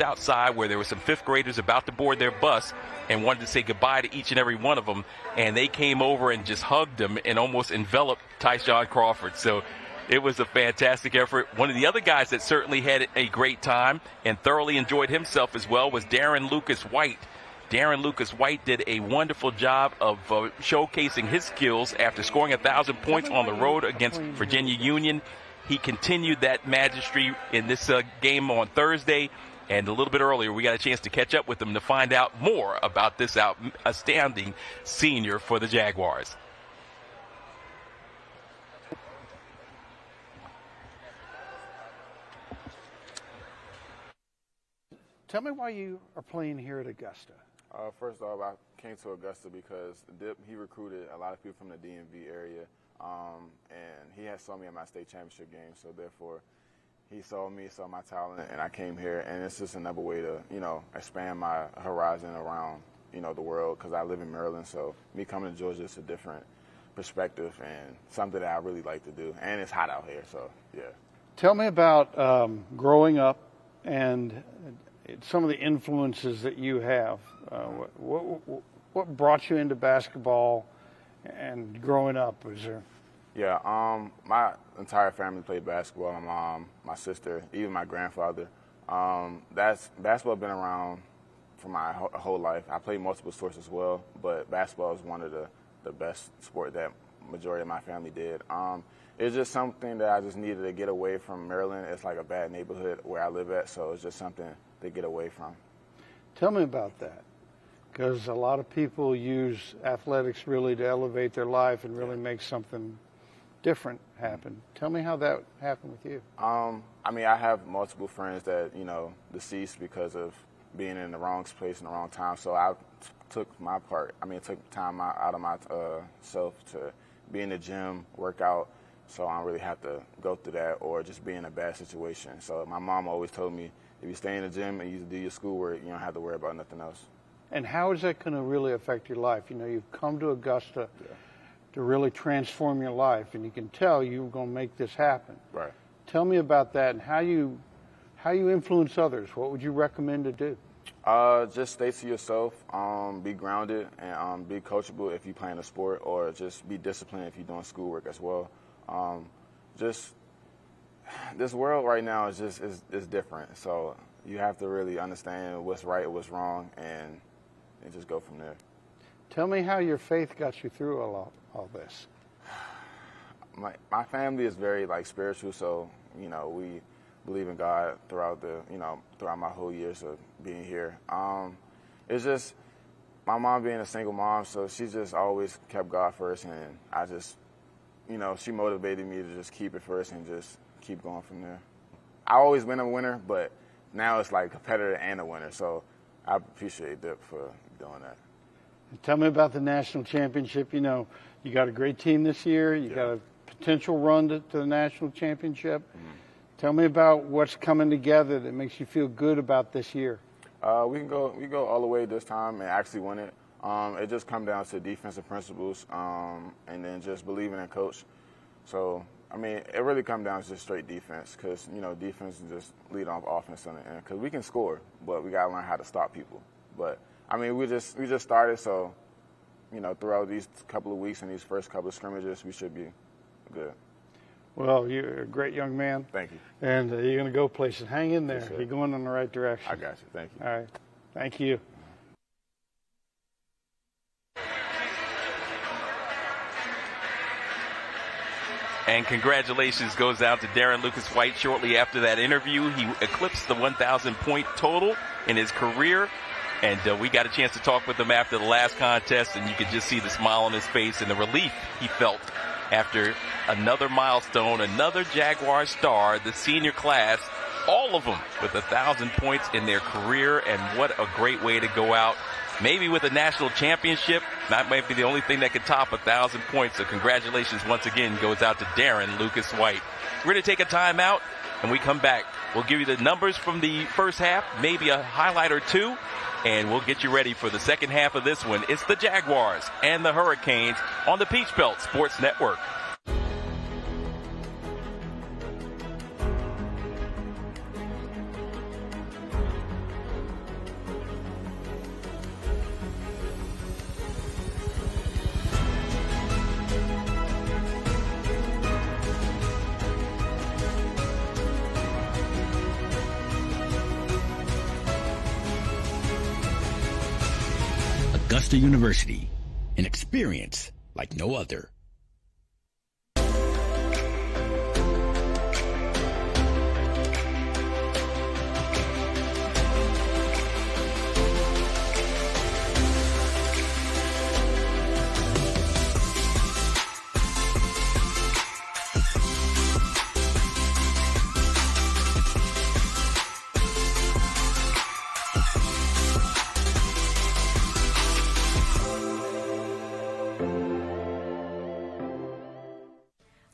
outside where there were some fifth graders about to board their bus and wanted to say goodbye to each and every one of them. And they came over and just hugged him and almost enveloped Tyshawn Crawford. So it was a fantastic effort. One of the other guys that certainly had a great time and thoroughly enjoyed himself as well was Darren Lucas White. Darren Lucas White did a wonderful job of showcasing his skills after scoring 1,000 points on the road against Virginia Union. He continued that mastery in this game on Thursday. And a little bit earlier, we got a chance to catch up with him to find out more about this outstanding senior for the Jaguars. Tell me why you are playing here at Augusta. First off, I came to Augusta because Dip, he recruited a lot of people from the DMV area, and he had saw me at my state championship game, so therefore he saw me, saw my talent, and I came here, and it's just another way to, expand my horizon around, the world, because I live in Maryland, so me coming to Georgia is a different perspective and something that I really like to do, and it's hot out here, so yeah. Tell me about growing up and some of the influences that you have. What brought you into basketball and growing up? Was there? Yeah, my entire family played basketball. My mom, my sister, even my grandfather. Basketball been around for my whole life. I played multiple sports as well, but basketball is one of the best sport that majority of my family did. It's just something that I just needed to get away from Maryland. It's like a bad neighborhood where I live at, so it's just something to get away from. Tell me about that, because a lot of people use athletics really to elevate their life and really make something different happen. Tell me how that happened with you. I have multiple friends that, deceased because of being in the wrong place in the wrong time, so I took my part. Took time out of myself to be in the gym, work out, so I don't really have to go through that or just be in a bad situation. So my mom always told me, if you stay in the gym and you do your schoolwork, you don't have to worry about nothing else. And how is that going to really affect your life? You've come to Augusta to really transform your life, and you can tell you're going to make this happen. Right. Tell me about that and how you influence others. What would you recommend to do? Just stay to yourself, be grounded, and be coachable if you're playing a sport, or just be disciplined if you're doing schoolwork as well. This world right now is different, so you have to really understand what's right and what's wrong, and just go from there. Tell me how your faith got you through all this. My family is very spiritual, so we believe in God throughout my whole years of being here. It's just my mom being a single mom, so she just always kept God first, and I just, she motivated me to just keep it first and just keep going from there. I always been a winner, but now it's like competitor and a winner, so I appreciate Dip for doing that. Tell me about the national championship. You got a great team this year. You got a potential run to the national championship. Mm-hmm. Tell me about what's coming together that makes you feel good about this year. We go all the way this time and actually win it. It just comes down to defensive principles and then just believing in coach. So, it really comes down to just straight defense because, defense is just lead off offense on the end because we can score, but we got to learn how to stop people. But, we just started, so, throughout these couple of weeks and these first couple of scrimmages, we should be good. Well, you're a great young man. Thank you. And you're going to go places. Hang in there. You're going in the right direction. I got you. Thank you. All right. Thank you. And congratulations goes out to Darren Lucas White. Shortly after that interview, he eclipsed the 1,000-point total in his career. And we got a chance to talk with him after the last contest, and you could just see the smile on his face and the relief he felt after another milestone, another Jaguar star, the senior class, all of them with 1,000 points in their career. And what a great way to go out. Maybe with a national championship, that might be the only thing that could top 1,000 points. So congratulations once again goes out to Darren Lucas White. We're going to take a timeout, and we come back. We'll give you the numbers from the first half, maybe a highlight or two, and we'll get you ready for the second half of this one. It's the Jaguars and the Hurricanes on the Peach Belt Sports Network. Augusta University, an experience like no other.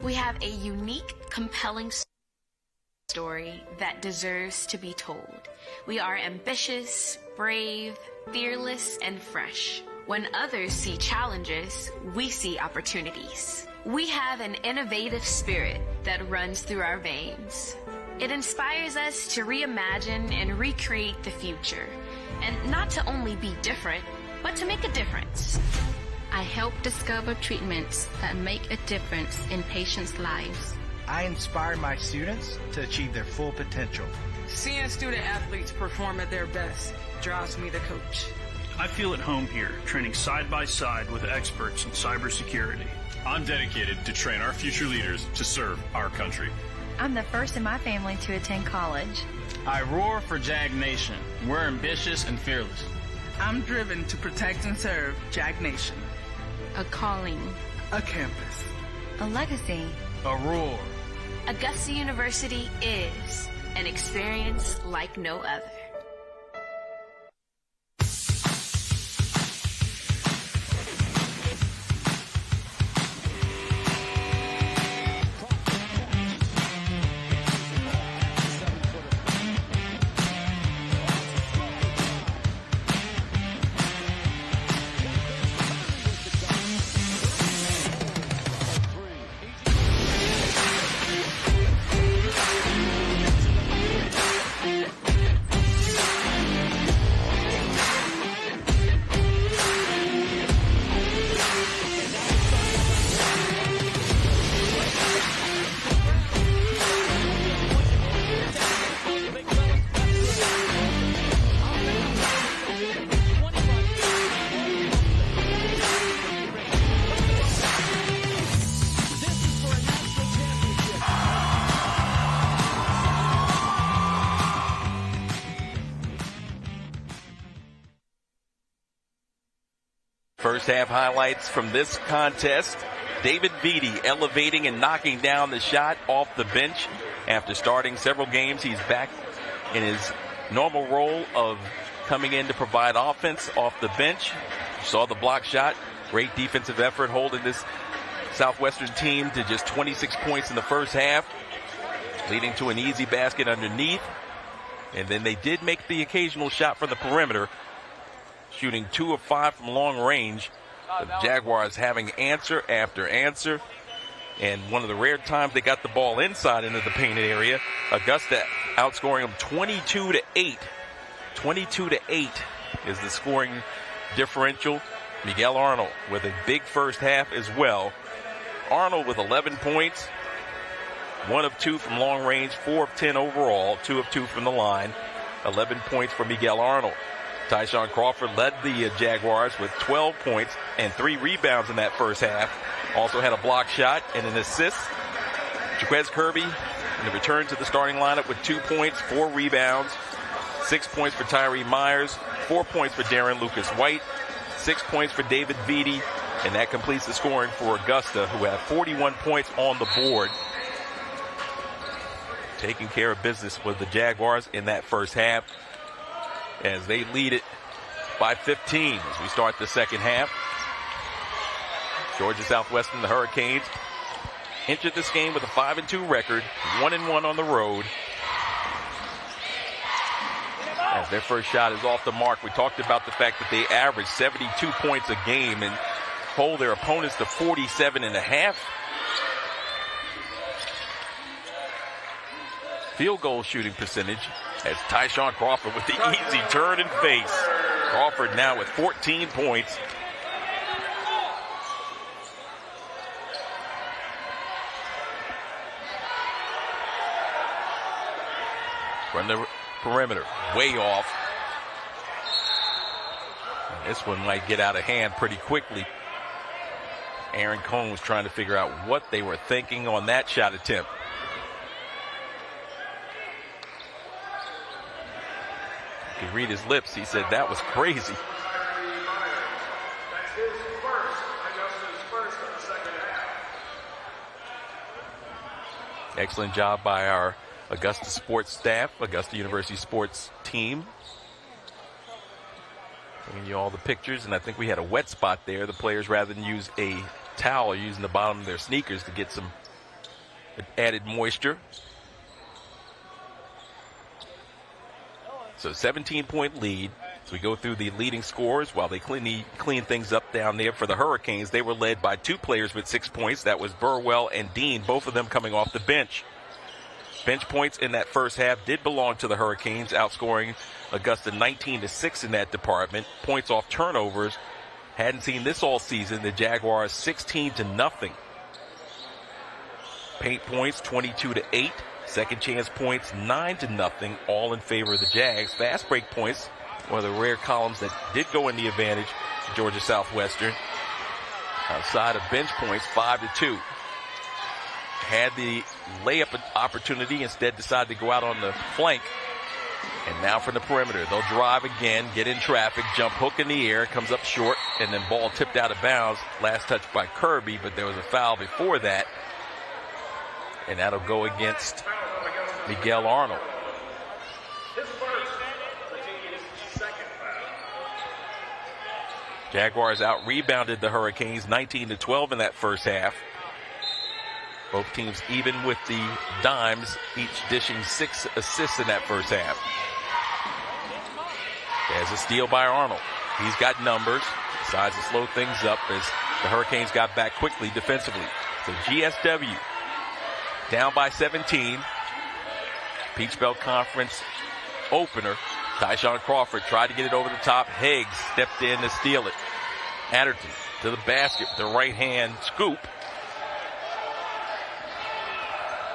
We have a unique, compelling story that deserves to be told. We are ambitious, brave, fearless, and fresh. When others see challenges, we see opportunities. We have an innovative spirit that runs through our veins. It inspires us to reimagine and recreate the future, and not to only be different, but to make a difference. I help discover treatments that make a difference in patients' lives. I inspire my students to achieve their full potential. Seeing student athletes perform at their best drives me to coach. I feel at home here, training side by side with experts in cybersecurity. I'm dedicated to train our future leaders to serve our country. I'm the first in my family to attend college. I roar for Jag Nation. We're ambitious and fearless. I'm driven to protect and serve Jag Nation. A calling. A campus. A legacy. A roar. Augusta University is an experience like no other. First half highlights from this contest. David Vitti elevating and knocking down the shot off the bench. After starting several games, he's back in his normal role of coming in to provide offense off the bench. Saw the block shot. Great defensive effort holding this Southwestern team to just 26 points in the first half, leading to an easy basket underneath. And then they did make the occasional shot from the perimeter, shooting 2 of 5 from long range. The Jaguars having answer after answer. And one of the rare times they got the ball inside into the painted area. Augusta outscoring them 22-8. 22-8 is the scoring differential. Miguel Arnold with a big first half as well. Arnold with 11 points. 1 of 2 from long range, 4 of 10 overall, 2 of 2 from the line. 11 points for Miguel Arnold. Tyshawn Crawford led the Jaguars with 12 points and 3 rebounds in that first half. Also had a block shot and an assist. Jaquez Kirby in the return to the starting lineup with 2 points, 4 rebounds, 6 points for Tyree Myers, 4 points for Darren Lucas White, 6 points for David Vitti, and that completes the scoring for Augusta, who have 41 points on the board. Taking care of business with the Jaguars in that first half, as they lead it by 15 as we start the second half. Georgia Southwestern, the Hurricanes, entered this game with a 5-2 record, 1-1 on the road. As their first shot is off the mark, we talked about the fact that they average 72 points a game and hold their opponents to 47.5. Field goal shooting percentage as Tyshawn Crawford with the easy turn and face. Crawford now with 14 points. From the perimeter, way off. This one might get out of hand pretty quickly. Aaron Cohn was trying to figure out what they were thinking on that shot attempt. You can read his lips. He said that was crazy. That's his first, Augusta's first of the second half. Excellent job by our Augusta sports staff, Augusta University sports team. Giving you all the pictures, and I think we had a wet spot there. The players, rather than use a towel, are using the bottom of their sneakers to get some added moisture. So 17-point lead. So we go through the leading scores while they clean things up down there for the Hurricanes. They were led by 2 players with 6 points. That was Burwell and Dean, both of them coming off the bench. Bench points in that first half did belong to the Hurricanes, outscoring Augusta 19-6 in that department. Points off turnovers. Hadn't seen this all season. The Jaguars 16-0. Paint points 22-8. Second chance points 9-0, all in favor of the Jags. Fast break points, one of the rare columns that did go in the advantage to Georgia Southwestern. Outside of bench points, 5-2. Had the layup opportunity, instead decided to go out on the flank. And now from the perimeter, they'll drive again, get in traffic, jump hook in the air, comes up short, and then ball tipped out of bounds. Last touch by Kirby, but there was a foul before that. And that'll go against Miguel Arnold. His first, the team's second foul. Jaguars out-rebounded the Hurricanes 19-12 in that first half. Both teams even with the dimes, each dishing 6 assists in that first half. There's a steal by Arnold. He's got numbers. Decides to slow things up as the Hurricanes got back quickly defensively. So GSW down by 17. Peach Belt Conference opener. Tyshawn Crawford tried to get it over the top. Higgs stepped in to steal it. Adderton to the basket, the right hand scoop.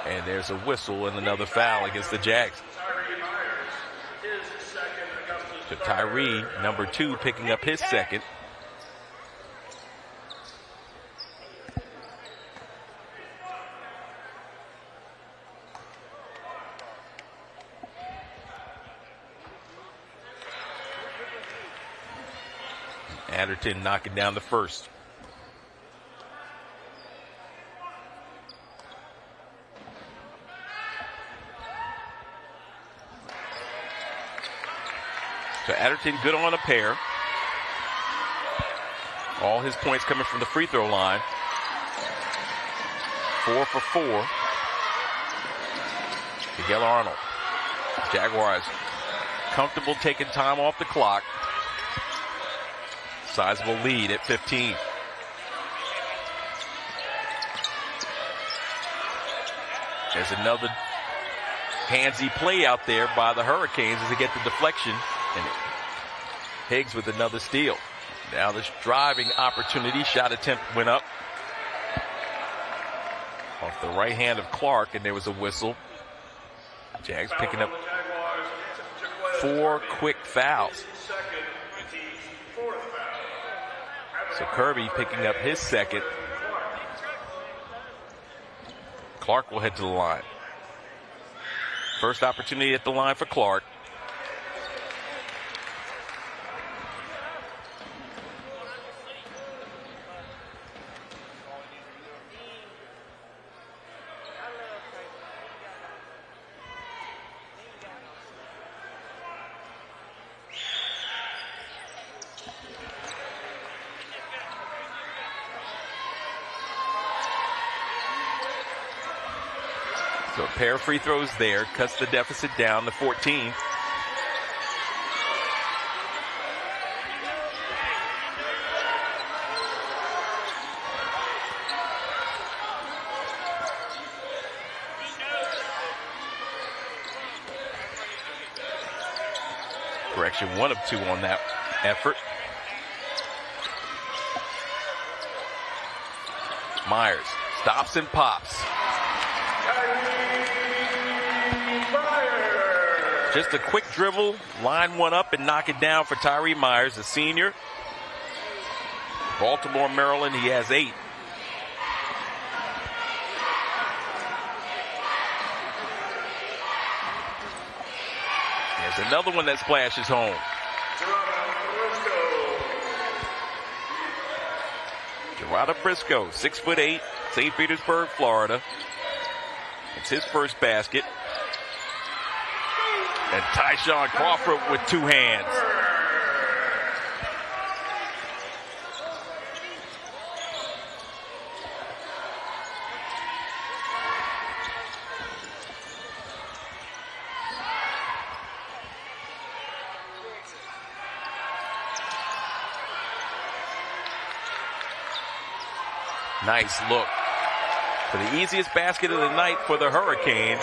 And there's a whistle and another foul against the Jags. So Tyree, number 2, picking up his second. Adderton knocking down the first. So Adderton good on a pair. All his points coming from the free throw line. 4 for 4. Miguel Arnold. Jaguars comfortable taking time off the clock. Sizable lead at 15. There's another handsy play out there by the Hurricanes as they get the deflection. And Higgs with another steal. Now this driving opportunity. Shot attempt went up. Off the right hand of Clark, and there was a whistle. Jags picking up 4 quick fouls. So Kirby picking up his second. Clark will head to the line. First opportunity at the line for Clark. So a pair of free throws there, cuts the deficit down to 14. Correction, 1 of 2 on that effort. Myers stops and pops. Just a quick dribble, line one up and knock it down for Tyree Myers, the senior. Baltimore, Maryland, he has 8. There's another one that splashes home. Gerardo Briscoe, 6'8", St. Petersburg, Florida. It's his first basket. And Tyshawn Crawford with 2 hands. Nice look for the easiest basket of the night for the Hurricanes.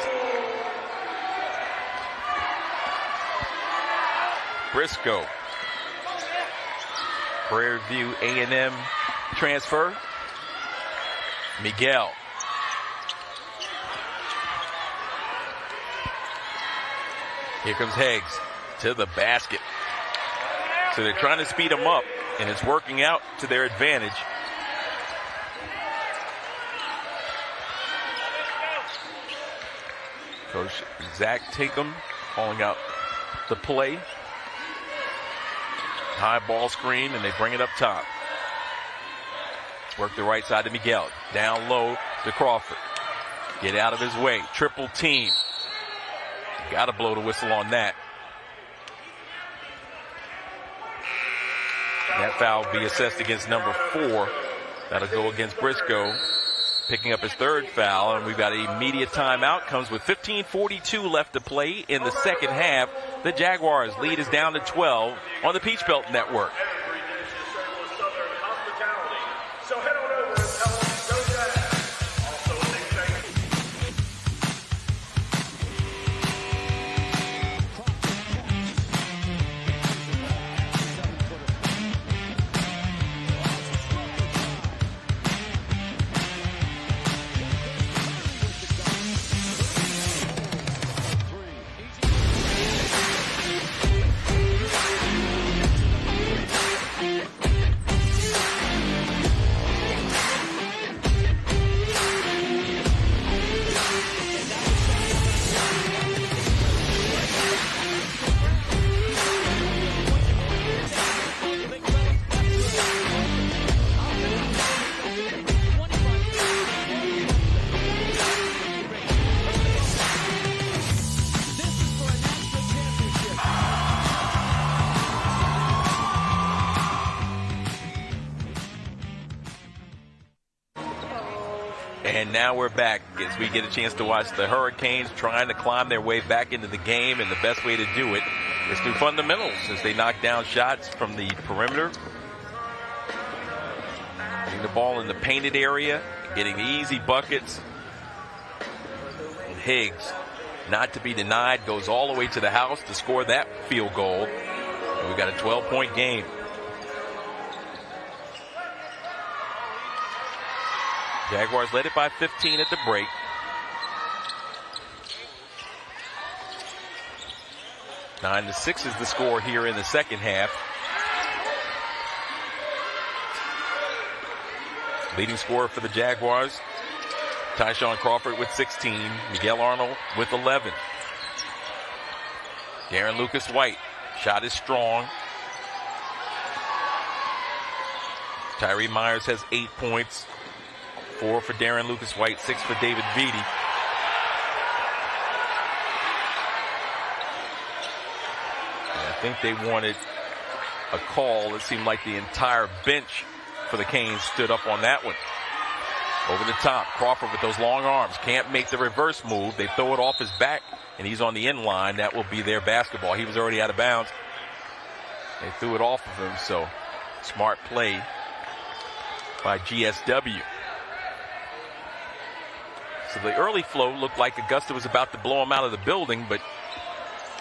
Briscoe. Prairie View A&M transfer. Miguel. Here comes Higgs to the basket. So they're trying to speed him up, and it's working out to their advantage. Coach Zach Tinkham calling out the play. High ball screen, and they bring it up top. Work the right side to Miguel. Down low to Crawford. Get out of his way. Triple team. Got to blow the whistle on that. That foul will be assessed against number 4. That'll go against Briscoe, picking up his 3rd foul, and we've got an immediate timeout. Comes with 15:42 left to play in the second half. The Jaguars lead is down to 12 on the Peach Belt Network. So head on over and tell them go Jags. Also a big thank you. And now we're back as we get a chance to watch the Hurricanes trying to climb their way back into the game, and the best way to do it is through fundamentals as they knock down shots from the perimeter. Getting the ball in the painted area, getting the easy buckets. And Higgs, not to be denied, goes all the way to the house to score that field goal. And we've got a 12-point game. Jaguars led it by 15 at the break. 9-6 is the score here in the second half. Leading scorer for the Jaguars, Tyshawn Crawford with 16. Miguel Arnold with 11. Darren Lucas White, shot is strong. Tyree Myers has 8 points. 4 for Darren Lucas White, 6 for David Vitti. I think they wanted a call. It seemed like the entire bench for the Canes stood up on that one. Over the top, Crawford with those long arms. Can't make the reverse move. They throw it off his back, and he's on the end line. That will be their basketball. He was already out of bounds. They threw it off of him, so smart play by GSW. So the early flow looked like Augusta was about to blow him out of the building, but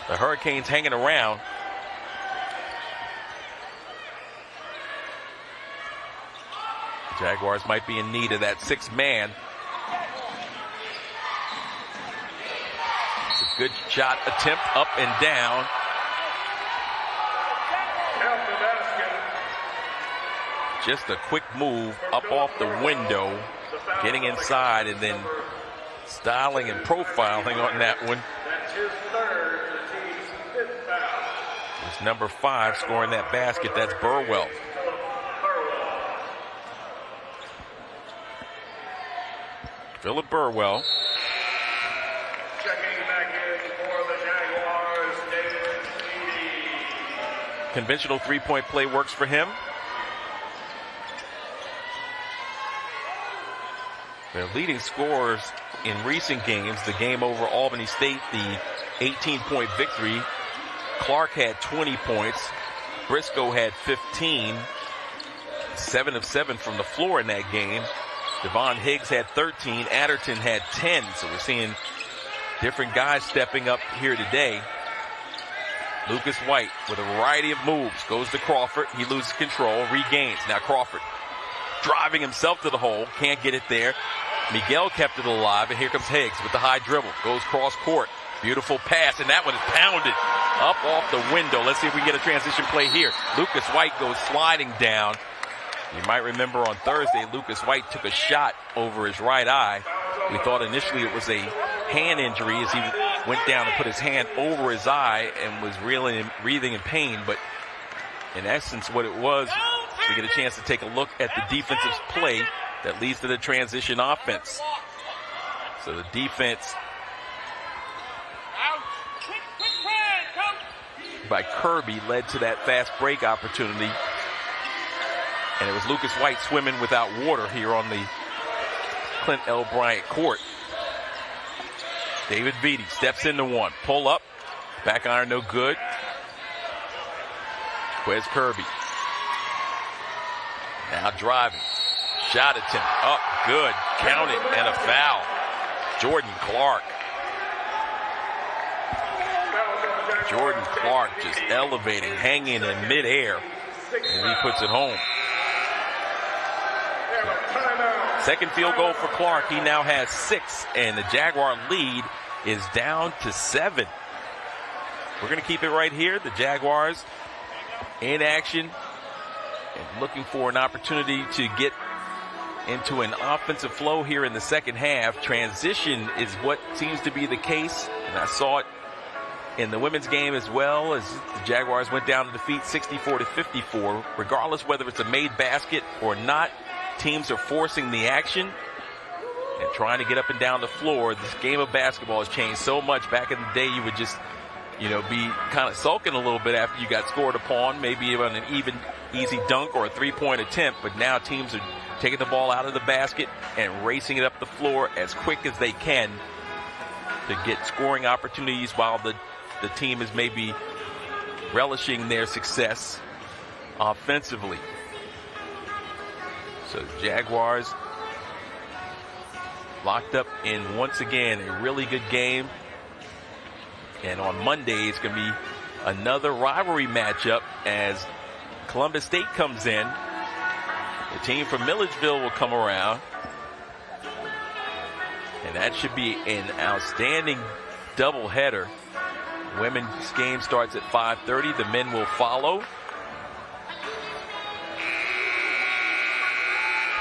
the Hurricanes hanging around. The Jaguars might be in need of that 6th man. It's a good shot attempt, up and down. Just a quick move up off the window, getting inside and then styling and profiling on that one. That's his third, the team's 5th foul. It's number 5 scoring that basket. That's Burwell. Philip Burwell. Checking back in for the Jaguars, David Beatty. Conventional three-point play works for him. Their leading scorers in recent games, the game over Albany State, the 18-point victory. Clark had 20 points. Briscoe had 15. 7 of 7 from the floor in that game. Devon Higgs had 13. Adderton had 10. So we're seeing different guys stepping up here today. Lucas White with a variety of moves. Goes to Crawford. He loses control. Regains. Now Crawford driving himself to the hole. Can't get it there. Miguel kept it alive. And here comes Higgs with the high dribble. Goes cross court. Beautiful pass. And that one is pounded up off the window. Let's see if we can get a transition play here. Lucas White goes sliding down. You might remember on Thursday, Lucas White took a shot over his right eye. We thought initially it was a hand injury as he went down and put his hand over his eye and was breathing in pain. But in essence, what it was, we get a chance to take a look at the defensive play that leads to the transition offense. So the defense by Kirby led to that fast break opportunity. And it was Lucas White swimming without water here on the Clint L. Bryant court. David Beatty steps into one. Pull up. Back iron no good. Wes Kirby. Now driving. Shot attempt. Up. Good. Count it. And a foul. Jordan Clark. Jordan Clark just elevating, hanging in midair. And he puts it home. Second field goal for Clark. He now has 6, and the Jaguar lead is down to 7. We're going to keep it right here. The Jaguars in action and looking for an opportunity to get into an offensive flow here in the second half. Transition is what seems to be the case, and I saw it in the women's game as well, as the Jaguars went down to defeat 64-54. Regardless whether it's a made basket or not, teams are forcing the action and trying to get up and down the floor. This game of basketball has changed so much. Back in the day, you would just, be kind of sulking a little bit after you got scored upon, maybe on an easy dunk or a three-point attempt. But now teams are taking the ball out of the basket and racing it up the floor as quick as they can to get scoring opportunities while the team is maybe relishing their success offensively. So Jaguars locked up in, once again, a really good game. And on Monday, it's going to be another rivalry matchup as Columbus State comes in. The team from Milledgeville will come around. And that should be an outstanding doubleheader. Women's game starts at 5:30. The men will follow.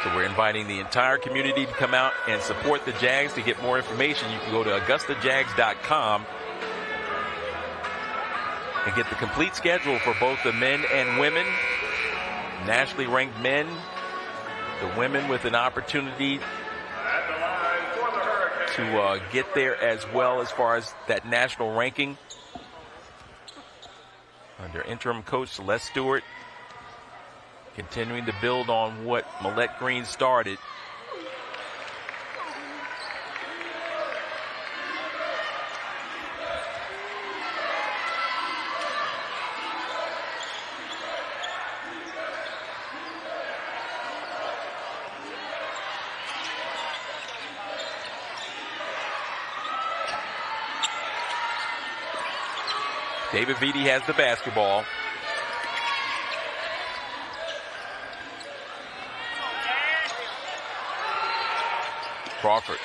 So we're inviting the entire community to come out and support the Jags. To get more information, you can go to AugustaJags.com and get the complete schedule for both the men and women. Nationally ranked men, the women with an opportunity to get there as well as far as that national ranking. Under interim coach Celeste Stewart, continuing to build on what Millette Green started. David Beatty has the basketball. Crawford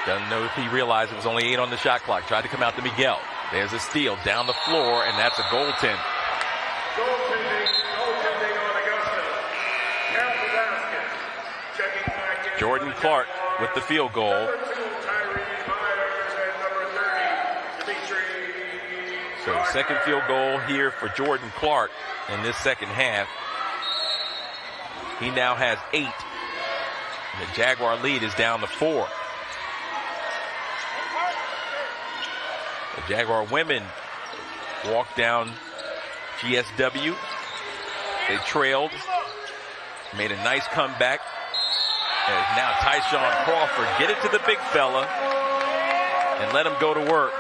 doesn't know if he realized it was only 8 on the shot clock. Tried to come out to Miguel. There's a steal down the floor, and that's a goaltend. Goaltending on Augusta. Jordan Clark with the field goal. So second field goal here for Jordan Clark in this second half. He now has 8. The Jaguar lead is down to 4. The Jaguar women walk down GSW. They trailed, made a nice comeback. And now Tyshawn Crawford, get it to the big fella and let him go to work.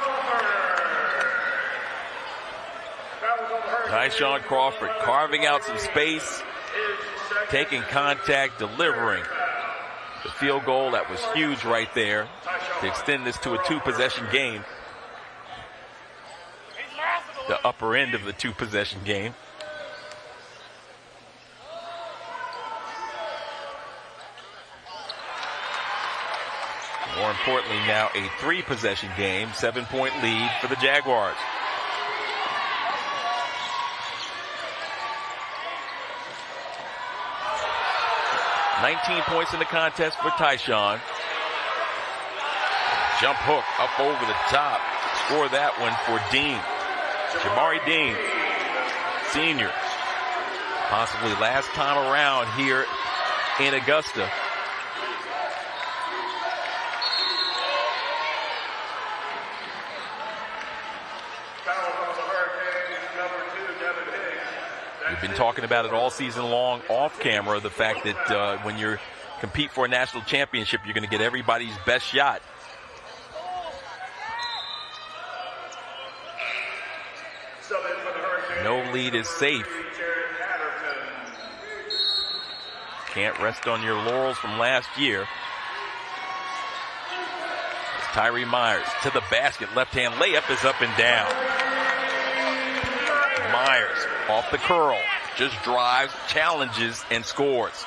Tyshawn Crawford carving out some space, taking contact, delivering the field goal. That was huge right there to extend this to a 2-possession game. The upper end of the 2-possession game. More importantly now, a 3-possession game, 7-point lead for the Jaguars. $19 points in the contest for Tyshawn. Jump hook up over the top. Score that one for Dean. Jamari Dean, senior. Possibly last time around here in Augusta. We've been talking about it all season long off camera, the fact that when you compete for a national championship, you're going to get everybody's best shot. No lead is safe. Can't rest on your laurels from last year. Tyree Myers to the basket. Left-hand layup is up and down. Myers off the curl. Just drives, challenges, and scores.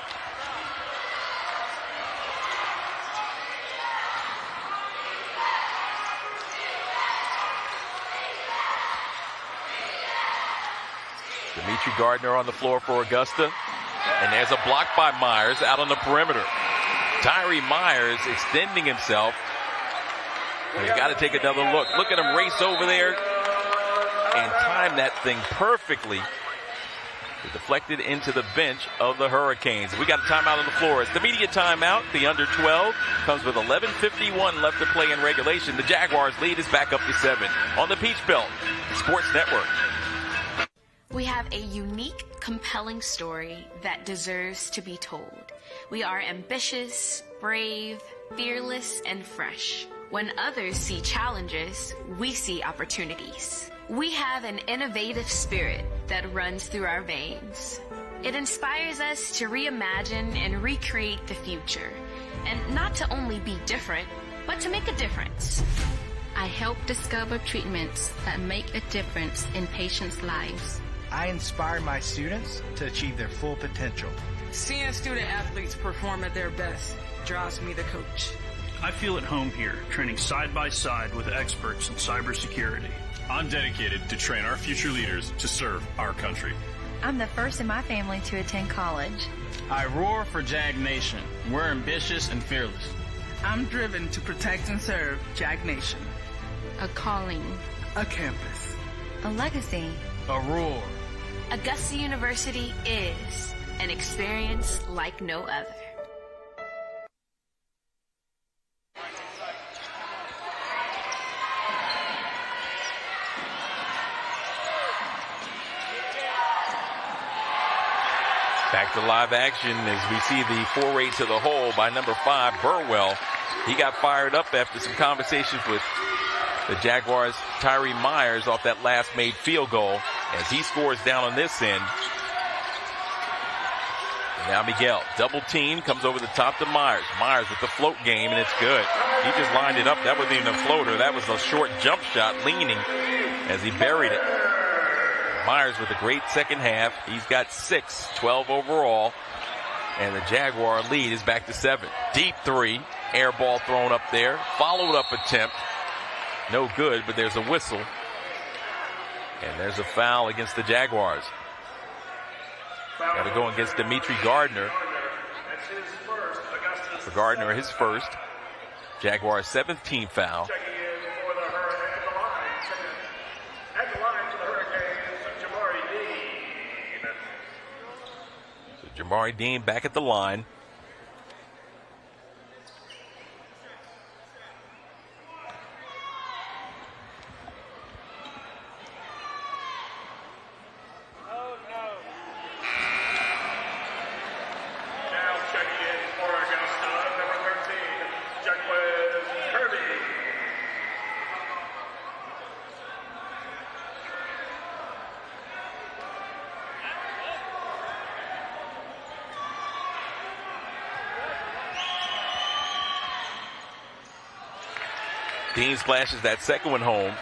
Dimitri Gardner on the floor for Augusta. And there's a block by Myers out on the perimeter. Tyree Myers extending himself. He's got to take another look. Look at him race over there and time that thing perfectly. It deflected into the bench of the Hurricanes. We got a timeout on the floor. It's the media timeout. The under 12 comes with 11:51 left to play in regulation. The Jaguars lead is back up to 7 on the Peach Belt Sports Network. We have a unique, compelling story that deserves to be told. We are ambitious, brave, fearless, and fresh. When others see challenges, we see opportunities. We have an innovative spirit that runs through our veins. It inspires us to reimagine and recreate the future, and not to only be different, but to make a difference. I help discover treatments that make a difference in patients' lives. I inspire my students to achieve their full potential. Seeing student athletes perform at their best drives me, the coach. I feel at home here, training side by side with experts in cybersecurity. I'm dedicated to train our future leaders to serve our country. I'm the first in my family to attend college. I roar for Jag Nation. We're ambitious and fearless. I'm driven to protect and serve Jag Nation. A calling. A campus. A legacy. A roar. Augusta University is an experience like no other. Back to live action as we see the foray to the hole by number 5, Burwell. He got fired up after some conversations with the Jaguars' Tyree Myers off that last made field goal as he scores down on this end. And now Miguel, double team, comes over the top to Myers. Myers with the float game, and it's good. He just lined it up. That wasn't even a floater. That was a short jump shot leaning as he buried it. Myers with a great second half. He's got 6, 12 overall. And the Jaguar lead is back to 7. Deep 3. Air ball thrown up there. Followed up attempt. No good, but there's a whistle. And there's a foul against the Jaguars. Got to go against Dimitri Gardner. That's his first Augusta For Gardner, his first. Jaguars' 7th team foul. Checking in for the Hurricanes. At the line for the Hurricanes, Jamari Dean. So Jamari Dean back at the line. Now checking in for Augusta, number 13, Jaquez Kirby. Dean splashes that second one home.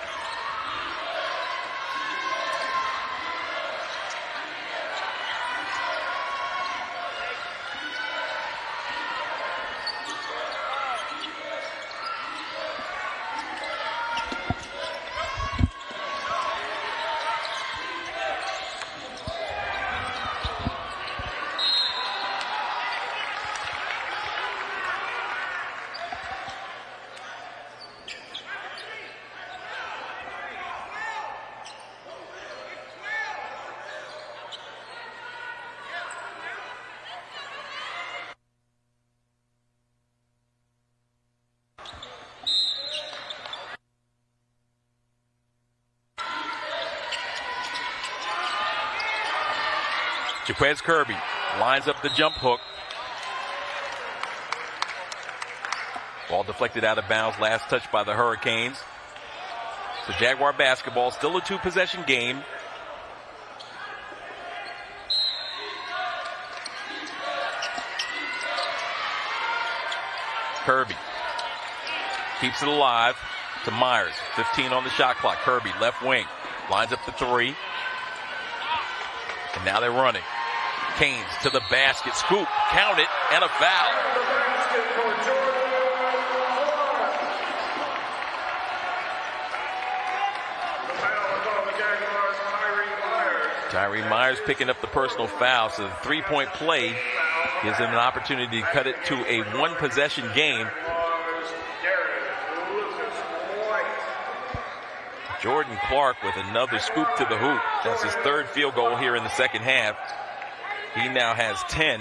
Jaquez Kirby lines up the jump hook. Ball deflected out of bounds, last touch by the Hurricanes. So Jaguar basketball, still a 2-possession game. Kirby keeps it alive to Myers. 15 on the shot clock. Kirby, left wing, lines up the three. And now they're running. Canes to the basket, scoop, count it, and a foul. Tyree Myers picking up the personal foul, so the three-point play gives him an opportunity to cut it to a 1-possession game. Jordan Clark with another scoop to the hoop. That's his 3rd field goal here in the second half. He now has 10.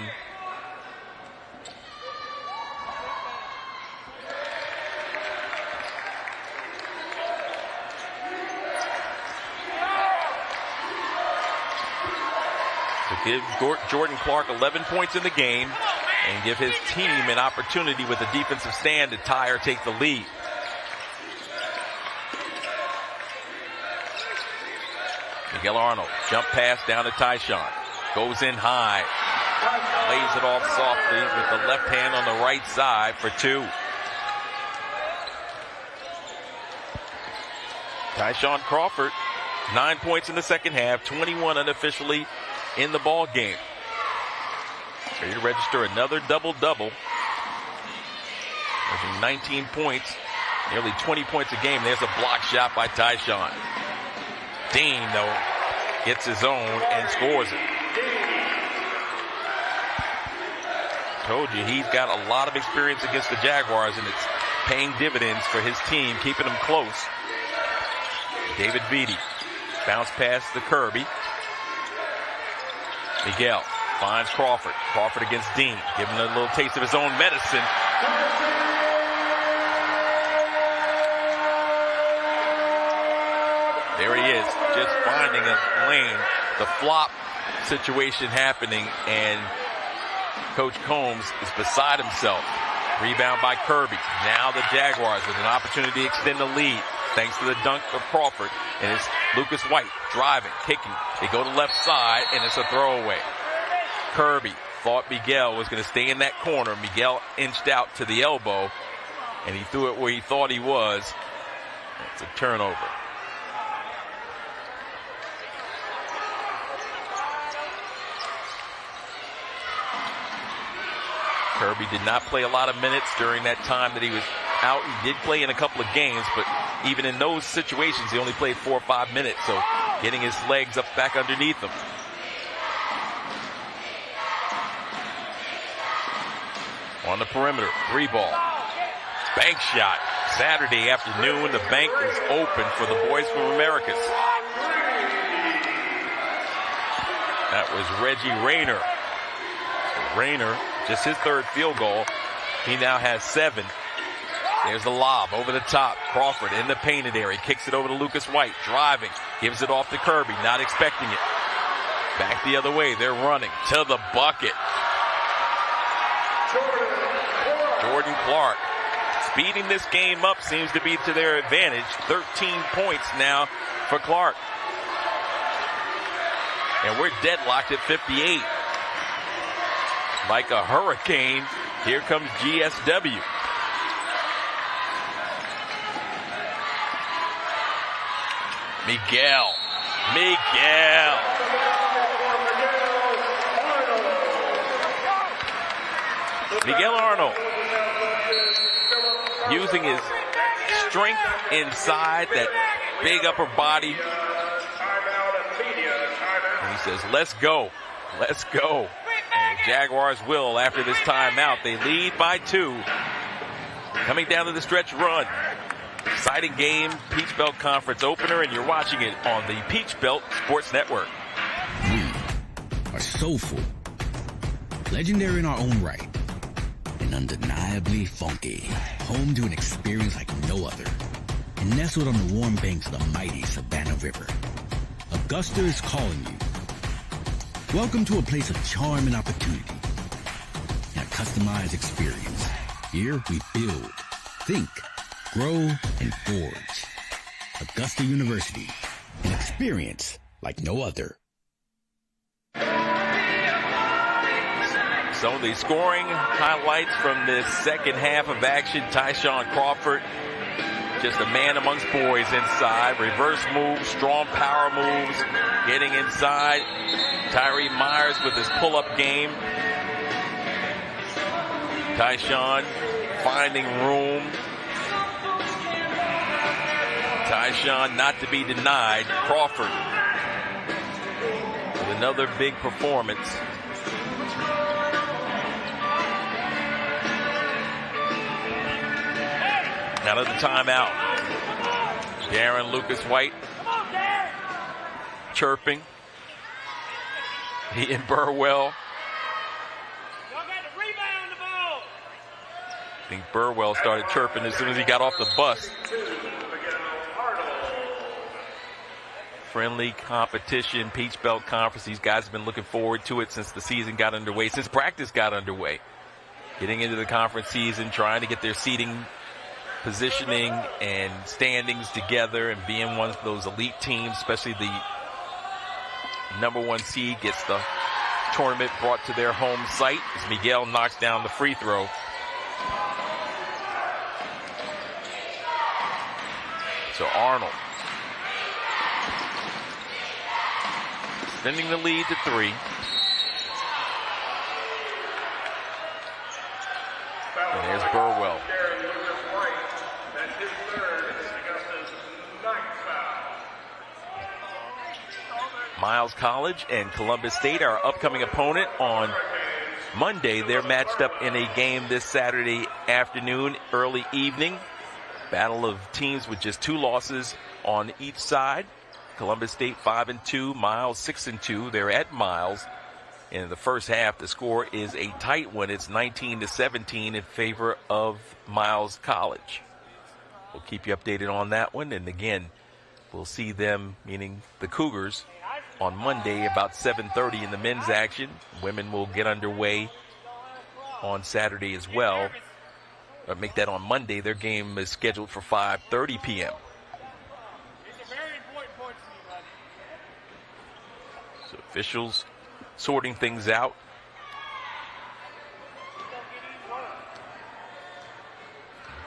To give Jordan Clark 11 points in the game and give his team an opportunity with a defensive stand to tie or take the lead. Miguel Arnold, jump pass down to Tyshawn. Goes in high. Lays it off softly with the left hand on the right side for 2. Tyshawn Crawford, 9 points in the second half, 21 unofficially in the ball game. Ready to register another double-double. Averaging 19 points, nearly 20 points a game. There's a block shot by Tyshawn. Dean, though, gets his own and scores it. Told you, he's got a lot of experience against the Jaguars, and it's paying dividends for his team, keeping them close. David Beatty, bounce pass to Kirby. Miguel finds Crawford. Crawford against Dean, giving a little taste of his own medicine. There he is, just finding a lane. The flop situation happening, and Coach Combs is beside himself. Rebound by Kirby. Now the Jaguars with an opportunity to extend the lead thanks to the dunk of Crawford. And it's Lucas White driving, kicking. They go to left side, and it's a throwaway. Kirby thought Miguel was going to stay in that corner. Miguel inched out to the elbow, and he threw it where he thought he was. It's a turnover. Kirby did not play a lot of minutes during that time that he was out. He did play in a couple of games, but even in those situations, he only played 4 or 5 minutes, so getting his legs up back underneath him. on the perimeter. 3-ball. Bank shot. Saturday afternoon, the bank is open for the boys from Americas. That was Reggie Rayner. Rayner, just his third field goal. He now has 7. There's the lob over the top. Crawford in the painted area. Kicks it over to Lucas White. Driving. Gives it off to Kirby. Not expecting it. Back the other way. They're running to the bucket. Jordan Clark. Speeding this game up seems to be to their advantage. 13 points now for Clark. And we're deadlocked at 58. Like a hurricane, here comes GSW. Miguel. Miguel Arnold. Using his strength inside, that big upper body. And he says, let's go. Let's go. And the Jaguars will after this timeout. They lead by 2. Coming down to the stretch run. Exciting game, Peach Belt Conference opener, and you're watching it on the Peach Belt Sports Network. We are soulful, legendary in our own right, and undeniably funky. Home to an experience like no other. And nestled on the warm banks of the mighty Savannah River, Augusta is calling you. Welcome to a place of charm and opportunity, and a customized experience. Here we build, think, grow, and forge. Augusta University, an experience like no other. Some of the scoring highlights from this second half of action. Tyshawn Crawford, just a man amongst boys inside. Reverse moves, strong power moves, getting inside. Tyree Myers with his pull-up game. Tyshawn finding room. Tyshawn not to be denied. Crawford with another big performance. Out of the timeout. Darren Lucas White chirping. He and Burwell. I think Burwell started chirping as soon as he got off the bus. Friendly competition, Peach Belt Conference. These guys have been looking forward to it since the season got underway, since practice got underway. Getting into the conference season, trying to get their seating, positioning, and standings together and being one of those elite teams, especially the number 1 seed gets the tournament brought to their home site as Miguel knocks down the free throw. So Arnold extending the lead to 3. And there's Burwell. Miles College and Columbus State, our upcoming opponent on Monday. They're matched up in a game this Saturday afternoon, early evening. Battle of teams with just 2 losses on each side. Columbus State 5-2, Miles 6-2. They're at Miles. In the first half, the score is a tight one. It's 19-17 in favor of Miles College. We'll keep you updated on that one. And again, we'll see them, meaning the Cougars, on Monday about 7:30 in the men's action. Women will get underway on Saturday as well. Or make that on Monday. Their game is scheduled for 5:30 p.m. So officials sorting things out.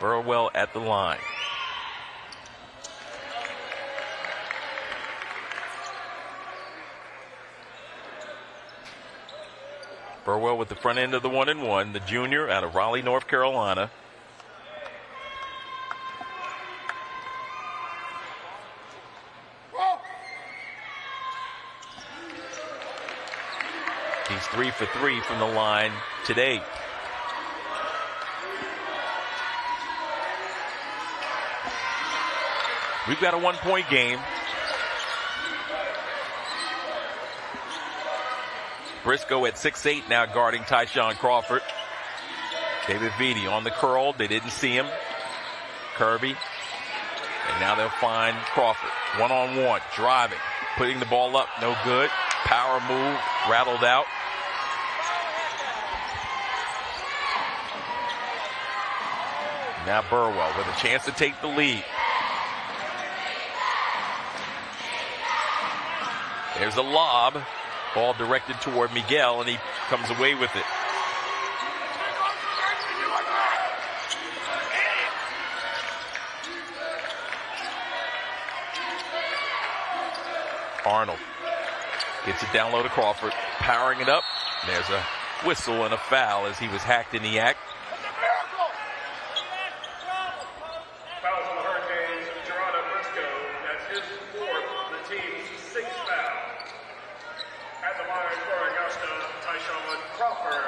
Burwell at the line. Burwell with the front end of the 1-and-1, the junior out of Raleigh, North Carolina. He's 3 for 3 from the line today. We've got a 1-point game. Briscoe at 6'8", now guarding Tyshawn Crawford. David Vitti on the curl. They didn't see him. Kirby. And now they'll find Crawford. One-on-one. Driving. Putting the ball up. No good. Power move. Rattled out. Now Burwell with a chance to take the lead. There's a lob. Ball directed toward Miguel, and he comes away with it. Arnold gets it down low to Crawford, powering it up. There's a whistle and a foul as he was hacked in the act. Foul on the Hurricanes, Gerardo Briscoe. That's his fourth, the team's sixth foul. At the line for Augusta, Tyshawn Crawford.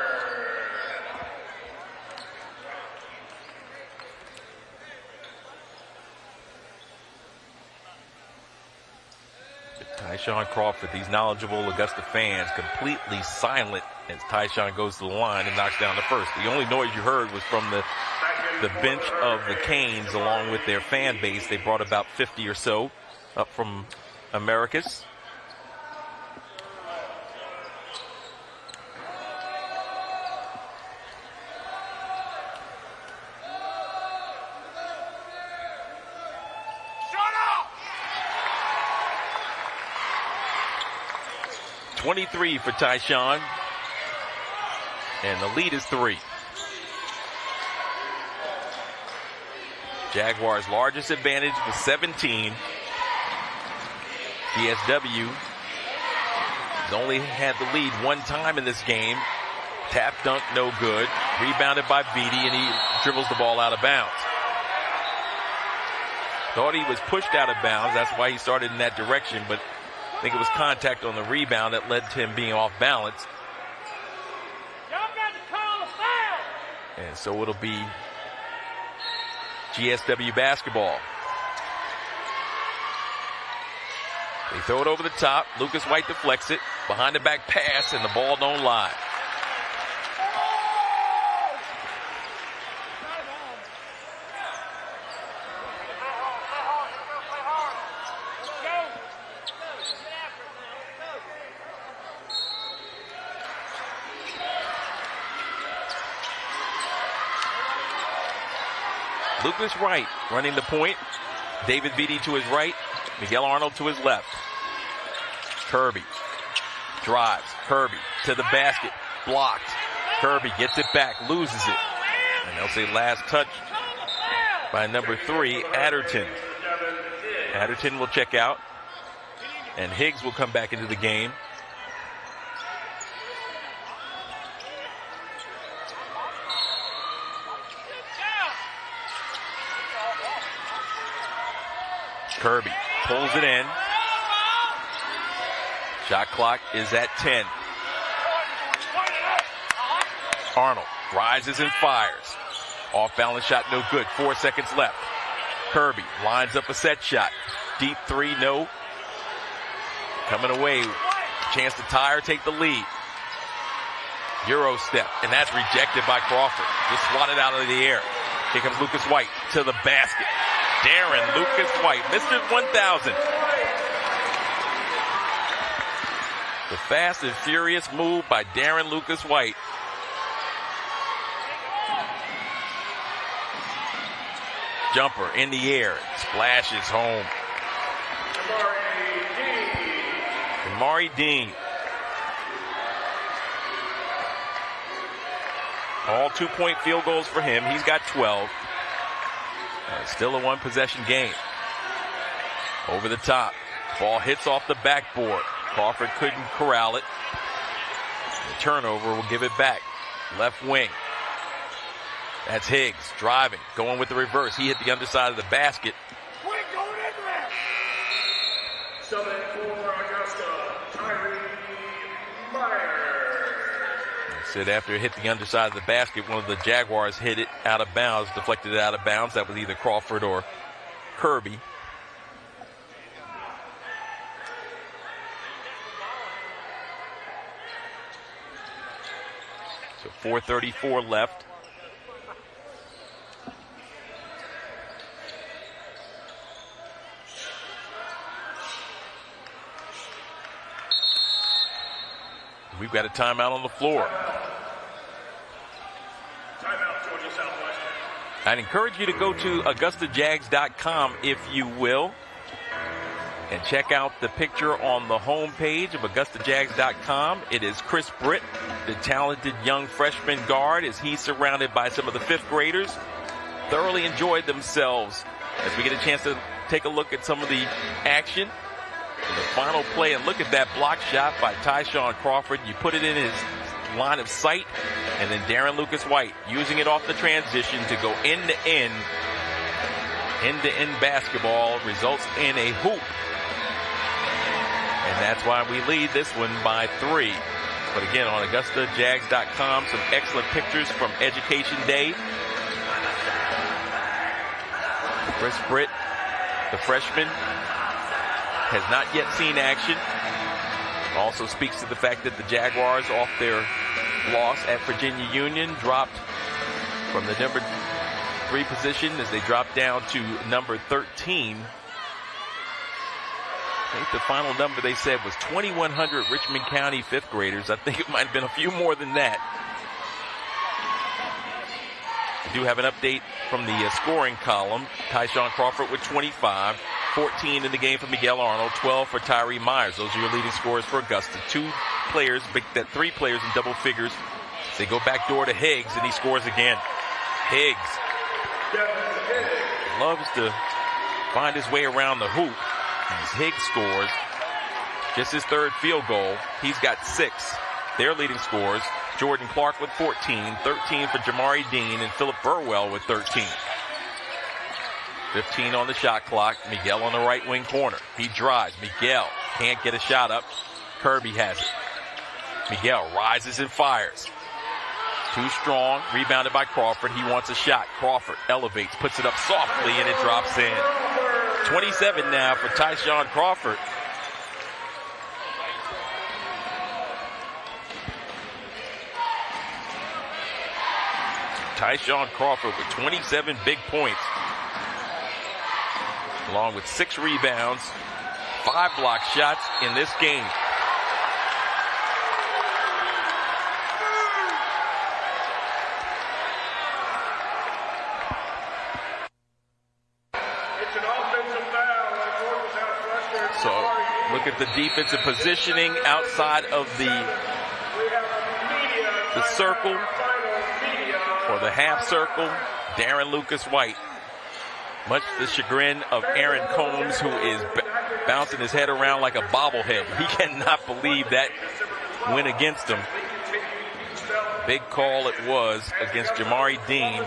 Tyshawn Crawford, these knowledgeable Augusta fans, completely silent as Tyshawn goes to the line and knocks down the first. The only noise you heard was from the bench of the Canes along with their fan base. They brought about 50 or so up from Americus. .23 for Tyshawn, and the lead is 3. Jaguars' largest advantage was 17. GSW has only had the lead one time in this game. Tap dunk, no good. Rebounded by Vitti, and he dribbles the ball out of bounds. Thought he was pushed out of bounds. That's why he started in that direction, but I think it was contact on the rebound that led to him being off balance. Y'all got to call a foul. And so it'll be GSW basketball. They throw it over the top. Lucas White deflects it. Behind the back pass, and the ball don't lie. Lucas Wright running the point. David Vitti to his right. Miguel Arnold to his left. Kirby drives. Kirby to the basket. Blocked. Kirby gets it back. Loses it. And they'll say last touch by number 3, Adderton. Adderton will check out. And Higgs will come back into the game. Kirby pulls it in. Shot clock is at 10. Arnold rises and fires. Off balance shot, no good. 4 seconds left. Kirby lines up a set shot. Deep 3, no. Coming away. Chance to tie or take the lead. Euro step, and that's rejected by Crawford. Just swatted out of the air. Here comes Lucas White to the basket. Darren Lucas White, Mr. 1000. The fast and furious move by Darren Lucas White. Jumper in the air, splashes home. Amari Dean. All 2-point field goals for him. He's got 12. Still a one-possession game. Over the top. Ball hits off the backboard. Crawford couldn't corral it. The turnover will give it back. Left wing. That's Higgs driving, going with the reverse. He hit the underside of the basket. Subbing for Augusta, Tyree Meyer. Said after it hit the underside of the basket, one of the Jaguars hit it out of bounds, deflected it out of bounds. That was either Crawford or Kirby. 4:34 left. We've got a timeout on the floor. Timeout, Georgia Southwestern. I'd encourage you to go to AugustaJags.com if you will, and check out the picture on the homepage of AugustaJags.com. It is Chris Britt, the talented young freshman guard, as he's surrounded by some of the fifth graders. Thoroughly enjoyed themselves as we get a chance to take a look at some of the action. In the final play, and look at that block shot by Tyshawn Crawford. You put it in his line of sight, and then Darren Lucas White using it off the transition to go end-to-end basketball results in a hoop. And that's why we lead this one by 3. But again, on AugustaJags.com, some excellent pictures from Education Day. Chris Britt, the freshman, has not yet seen action. Also speaks to the fact that the Jaguars, off their loss at Virginia Union, dropped from the number 3 position as they dropped down to number 13. I think the final number they said was 2,100 Richmond County fifth graders. I think it might have been a few more than that. I do have an update from the scoring column. Tyshawn Crawford with 25. 14 in the game for Miguel Arnold, 12 for Tyree Myers. Those are your leading scorers for Augusta. 3 players in double figures. They go back door to Higgs, and he scores again. Higgs loves to find his way around the hoop. As Higgs scores just his 3rd field goal. He's got 6. Their leading scorers, Jordan Clark with 14, 13 for Jamari Dean, and Philip Burwell with 13. 15 on the shot clock. Miguel on the right wing corner. He drives. Miguel can't get a shot up. Kirby has it. Miguel rises and fires. Too strong. Rebounded by Crawford. He wants a shot. Crawford elevates, puts it up softly, and it drops in. 27 now for Tyshawn Crawford. Tyshawn Crawford with 27 big points, along with 6 rebounds, 5 block shots in this game. It's an offensive foul on Georgia Southwestern. So look at the defensive positioning outside of the circle or the half circle. Darren Lucas White, much to the chagrin of Aaron Combs, who is bouncing his head around like a bobblehead. He cannot believe that went against him. Big call it was against Jamari Dean,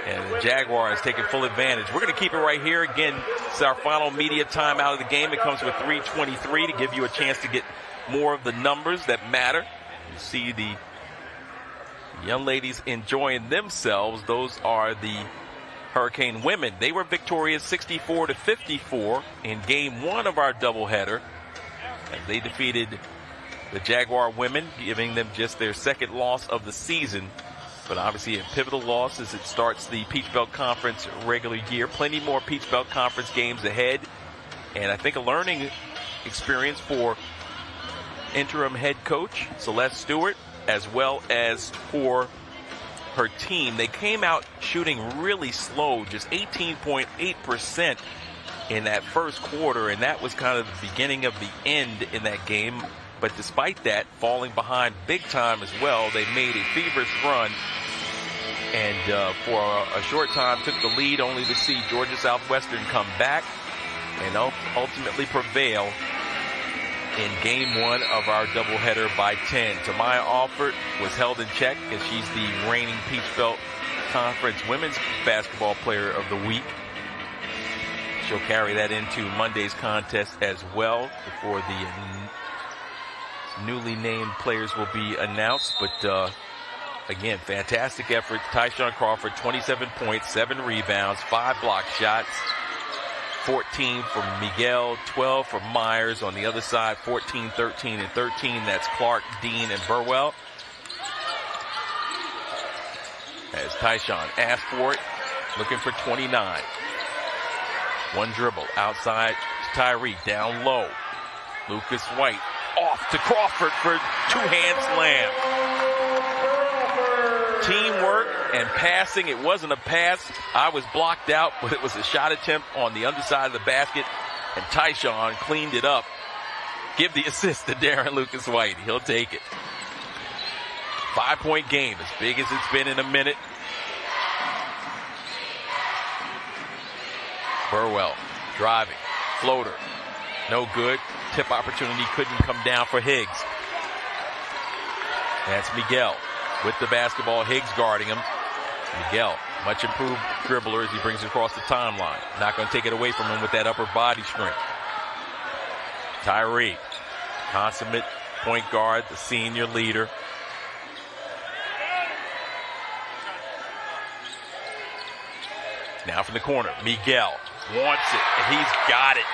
and the Jaguars taking full advantage. We're going to keep it right here. Again, it's our final media time out of the game. It comes with 3:23 to give you a chance to get more of the numbers that matter. You see the young ladies enjoying themselves. Those are the Hurricane women. They were victorious 64-54 in game 1 of our doubleheader, as they defeated the Jaguar women, giving them just their 2nd loss of the season. But obviously a pivotal loss as it starts the Peach Belt Conference regular year. Plenty more Peach Belt Conference games ahead, and I think a learning experience for interim head coach Celeste Stewart, as well as for her team. They came out shooting really slow, just 18.8% in that first quarter, and that was kind of the beginning of the end in that game. But despite that, falling behind big time as well, they made a feverish run, and for a short time took the lead, only to see Georgia Southwestern come back and ultimately prevail in game 1 of our doubleheader by 10. Tamaya Alford was held in check as she's the reigning Peach Belt Conference Women's Basketball Player of the Week. She'll carry that into Monday's contest as well before the newly named players will be announced. But again, fantastic effort. Tyshawn Crawford, 27 points, 7 rebounds, 5 block shots. 14 for Miguel, 12 for Myers. On the other side, 14, 13, and 13. That's Clark, Dean, and Burwell. As Tyshawn asked for it, looking for 29. One dribble outside to Tyree, down low. Lucas White off to Crawford for two-hand slam. Teamwork and passing. It wasn't a pass. I was blocked out, but it was a shot attempt on the underside of the basket, and Tyshawn cleaned it up. Give the assist to Darren Lucas White. He'll take it. 5-point game, as big as it's been in a minute. Burwell driving, floater, no good. Tip opportunity couldn't come down for Higgs. That's Miguel with the basketball. Higgs guarding him. Miguel, much improved dribbler as he brings it across the timeline. Not going to take it away from him with that upper body strength. Tyree, consummate point guard, the senior leader. Now from the corner, Miguel wants it, and he's got it.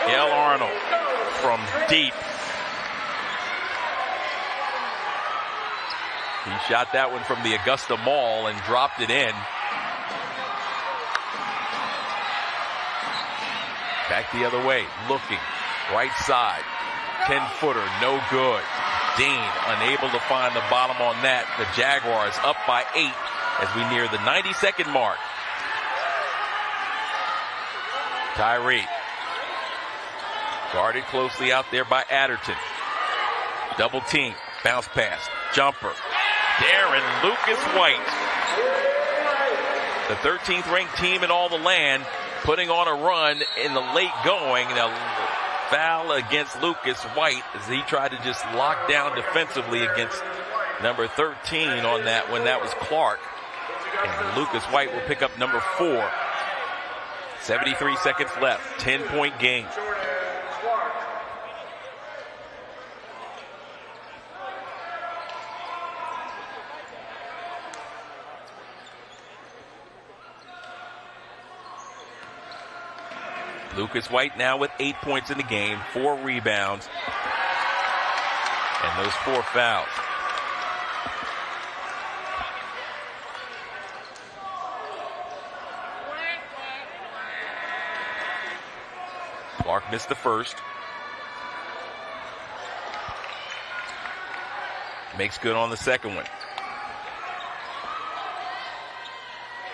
Miguel Arnold from deep. He shot that one from the Augusta Mall and dropped it in. Back the other way, looking, right side, 10-footer, no good. Dean unable to find the bottom on that. The Jaguars up by 8 as we near the 90-second mark. Tyree guarded closely out there by Adderton. Double team, bounce pass, jumper. Darren Lucas White, the 13th ranked team in all the land, putting on a run in the late going. Now, foul against Lucas White as he tried to just lock down defensively against number 13 on that when that was Clark. And Lucas White will pick up number 4. 73 seconds left, 10-point game. Lucas White now with 8 points in the game, 4 rebounds, and those 4 fouls. Clark missed the first. Makes good on the second one.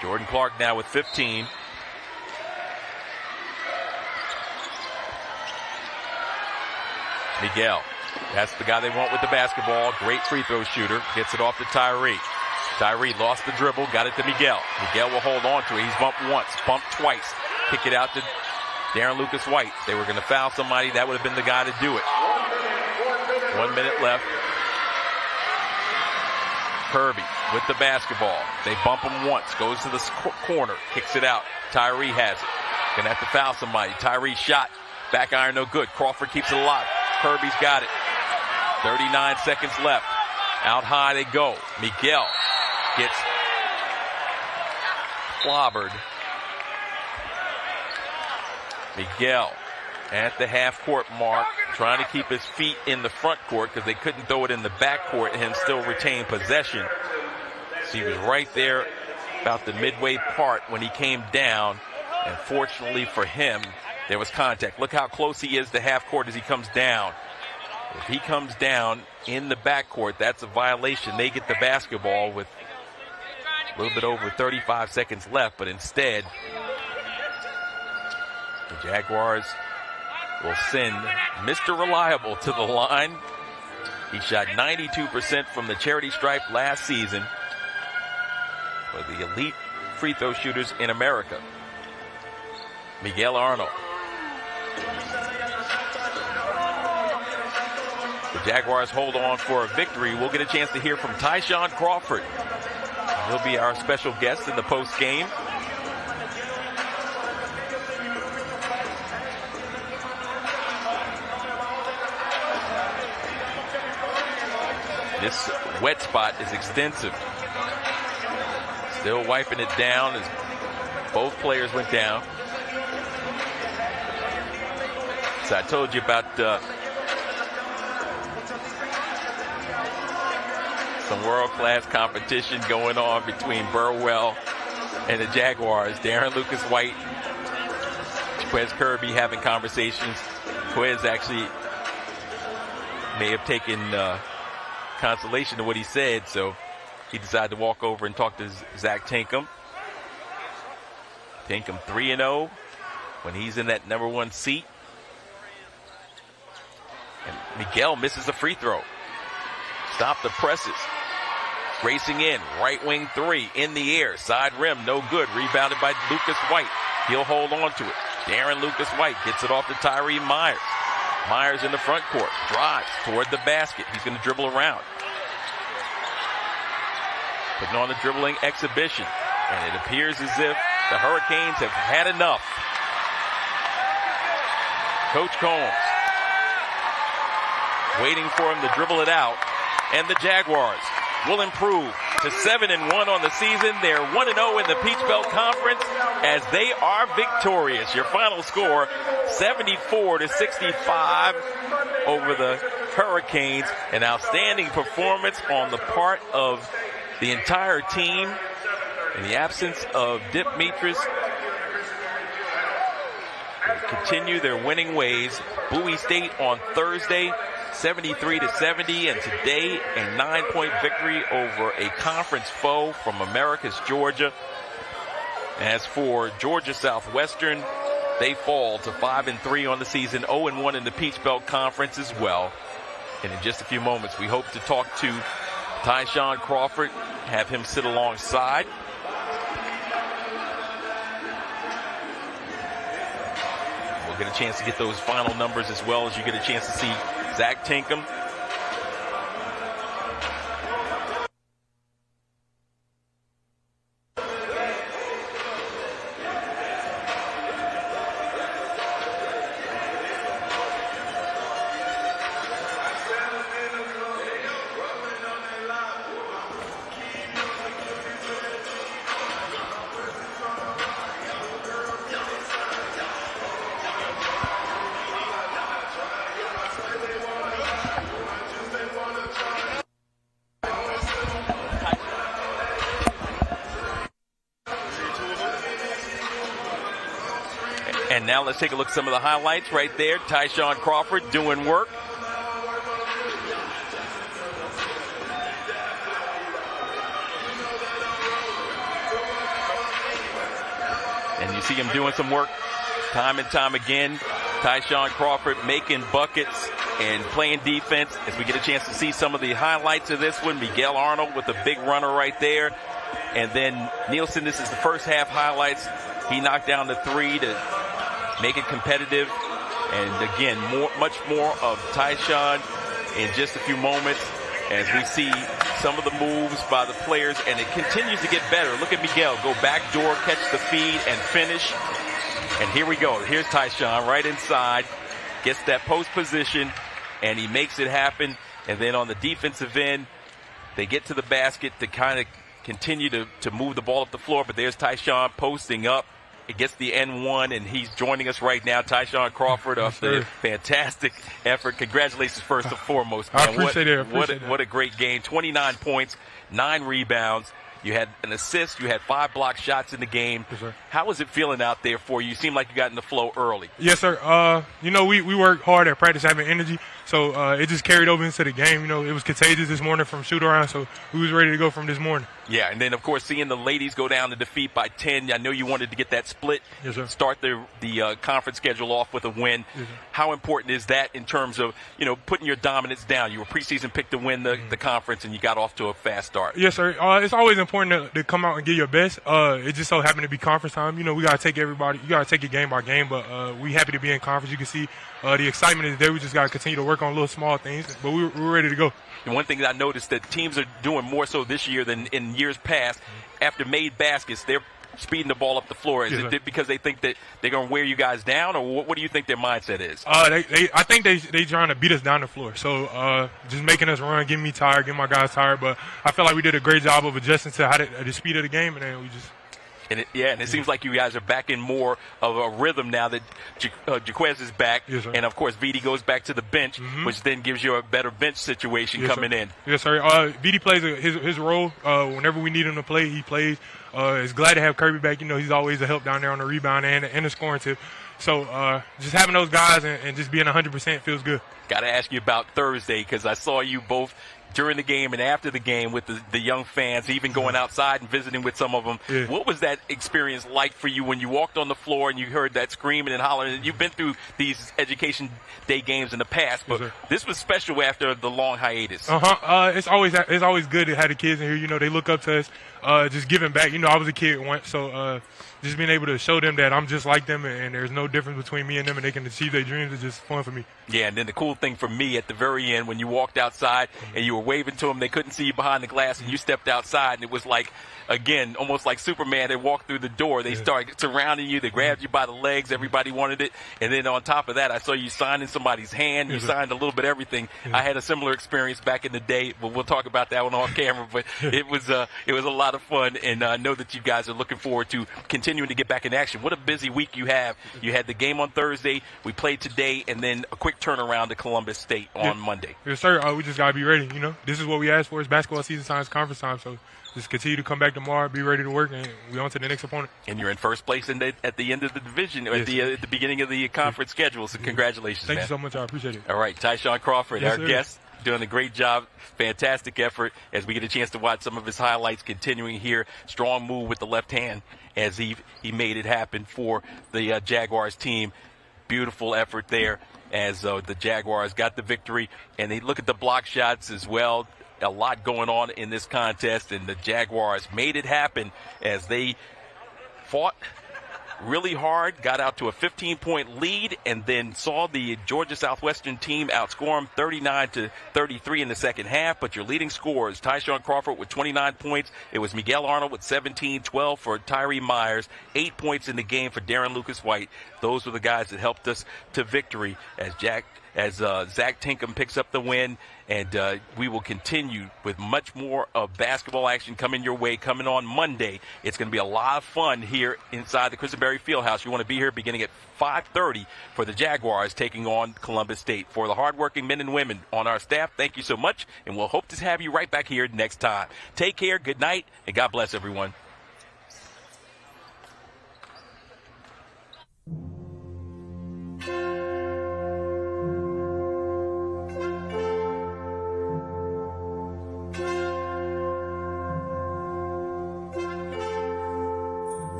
Jordan Clark now with 15. Miguel, that's the guy they want with the basketball. Great free throw shooter. Gets it off to Tyree. Tyree lost the dribble, got it to Miguel. Miguel will hold on to it. He's bumped once, bumped twice. Kick it out to Darren Lucas White. If they were going to foul somebody, that would have been the guy to do it. 1 minute left. Kirby with the basketball. They bump him once, goes to the corner, kicks it out. Tyree has it. Gonna have to foul somebody. Tyree shot. Back iron, no good. Crawford keeps it alive. Kirby's got it. 39 seconds left. Out high they go. Miguel gets clobbered. Miguel at the half-court mark, trying to keep his feet in the front court because they couldn't throw it in the back court and still retain possession. So he was right there about the midway part when he came down, and fortunately for him, there was contact. Look how close he is to half court as he comes down. If he comes down in the backcourt, that's a violation. They get the basketball with a little bit over 35 seconds left, but instead, the Jaguars will send Mr. Reliable to the line. He shot 92% from the charity stripe last season for the elite free throw shooters in America. Miguel Arnold. The Jaguars hold on for a victory. We'll get a chance to hear from Tyshawn Crawford. He'll be our special guest in the post game. This wet spot is extensive. Still wiping it down as both players went down. So I told you about Some world-class competition going on between Burwell and the Jaguars. Darren Lucas White, Quez Kirby having conversations. Quez actually may have taken consolation to what he said, so he decided to walk over and talk to Zach Tinkham. Tinkham 3-0 when he's in that number 1 seat. And Miguel misses a free throw. Stop the presses. Racing in, right wing 3 in the air, side rim, no good. Rebounded by Lucas White. He'll hold on to it. Darren Lucas White gets it off to Tyree Myers. Myers in the front court, drives toward the basket. He's going to dribble around. Putting on the dribbling exhibition. And it appears as if the Hurricanes have had enough. Coach Combs waiting for him to dribble it out. And the Jaguars will improve to 7-1 on the season. They're 1-0 in the Peach Belt Conference as they are victorious. Your final score, 74-65 over the Hurricanes. An outstanding performance on the part of the entire team. In the absence of Dip Mitras, continue their winning ways. Bowie State on Thursday, 73-70, and today a 9-point victory over a conference foe from Americus, Georgia. As for Georgia Southwestern, they fall to 5-3 on the season, 0-1 in the Peach Belt Conference as well. And in just a few moments, we hope to talk to Tyshawn Crawford, have him sit alongside. We'll get a chance to get those final numbers as well as you get a chance to see Zach Tinkham. And now let's take a look at some of the highlights right there. Tyshawn Crawford doing work. And you see him doing some work time and time again. Tyshawn Crawford making buckets and playing defense. As we get a chance to see some of the highlights of this one, Miguel Arnold with a big runner right there. And then Nielsen, this is the first half highlights. He knocked down the 3 to make it competitive. And again, much more of Tyshawn in just a few moments as we see some of the moves by the players, and it continues to get better. Look at Miguel go back door, catch the feed, and finish. And here we go. Here's Tyshawn right inside, gets that post position, and he makes it happen. And then on the defensive end, they get to the basket to kind of continue to move the ball up the floor. But there's Tyshawn posting up. It gets the N1, and he's joining us right now. Tyshawn Crawford of the fantastic effort. Congratulations, first and foremost, man. I appreciate it. What a great game. 29 points, 9 rebounds. You had an assist. You had 5 block shots in the game. Yes, sir. How was it feeling out there for you? You seemed like you got in the flow early. Yes, sir. We worked hard at practice, having energy. So it just carried over into the game. It was contagious this morning from shoot around. So we was ready to go from this morning. Yeah, and then, of course, seeing the ladies go down to defeat by 10. I know you wanted to get that split. Yes, sir. Start the conference schedule off with a win. Yes, sir. How important is that in terms of, putting your dominance down? You were preseason picked to win the conference, and you got off to a fast start. Yes, sir. It's always important to come out and give your best. It just so happened to be conference time. We got to take everybody. You got to take it game by game, but we happy to be in conference. You can see the excitement is there. We just got to continue to work on little small things, but we're ready to go. And one thing that I noticed that teams are doing more so this year than in years past, after made baskets, they're speeding the ball up the floor. Is it because they think that they're going to wear you guys down, or what do you think their mindset is? I think they trying to beat us down the floor. So just making us run, getting me tired, getting my guys tired. But I feel like we did a great job of adjusting to the speed of the game, and then we just And it seems like you guys are back in more of a rhythm now that Jaquez is back. Yes, sir. And, of course, VD goes back to the bench, which then gives you a better bench situation coming in. Yes, sir. VD plays his role. Whenever we need him to play, he plays. Is glad to have Kirby back. You know, he's always a help down there on the rebound and the scoring tip. So just having those guys and just being 100% feels good. Got to ask you about Thursday, because I saw you both during the game and after the game with the young fans, even going outside and visiting with some of them. Yeah. What was that experience like for you when you walked on the floor and you heard that screaming and hollering? You've been through these Education Day games in the past, but this was special after the long hiatus. It's always good to have the kids in here. You know, they look up to us, just giving back. You know, I was a kid once, so just being able to show them that I'm just like them and there's no difference between me and them and they can achieve their dreams is just fun for me. Yeah, and then the cool thing for me at the very end when you walked outside and you were waving to them, they couldn't see you behind the glass, and you stepped outside, and it was like, again, almost like Superman. They walked through the door. They started surrounding you. They grabbed you by the legs. Everybody wanted it. And then on top of that, I saw you signing somebody's hand. You signed a little bit of everything. I had a similar experience back in the day, but we'll talk about that one off camera. But it was a lot of fun, and I know that you guys are looking forward to continuing to get back in action. What a busy week you have. You had the game on Thursday. We played today, and then a quick turnaround to Columbus State on Monday. Yes, sir. We just got to be ready. You know, this is what we asked for. It's basketball season, science conference time. So just continue to come back tomorrow, be ready to work, and we're on to the next opponent. And you're in first place at the end of the division, at the beginning of the conference schedule. So congratulations, Thank man. you so much. I appreciate it. All right, Tyshawn Crawford, Yes, our sir. guest, doing a great job. Fantastic effort as we get a chance to watch some of his highlights continuing here. Strong move with the left hand as he made it happen for the Jaguars team. Beautiful effort there as the Jaguars got the victory. And they look at the block shots as well. A lot going on in this contest, and the Jaguars made it happen as they fought really hard, got out to a 15-point lead, and then saw the Georgia Southwestern team outscore them 39-33 in the second half. But your leading scorers, Tyshawn Crawford with 29 points. It was Miguel Arnold with 17, 12 for Tyree Myers, 8 points in the game for Darren Lucas White. Those were the guys that helped us to victory as Zach Tinkham picks up the win. And we will continue with much more of basketball action coming your way, coming on Monday. It's going to be a lot of fun here inside the Christenberry Fieldhouse. You want to be here beginning at 5:30 for the Jaguars taking on Columbus State. For the hardworking men and women on our staff, thank you so much, and we'll hope to have you right back here next time. Take care, good night, and God bless everyone.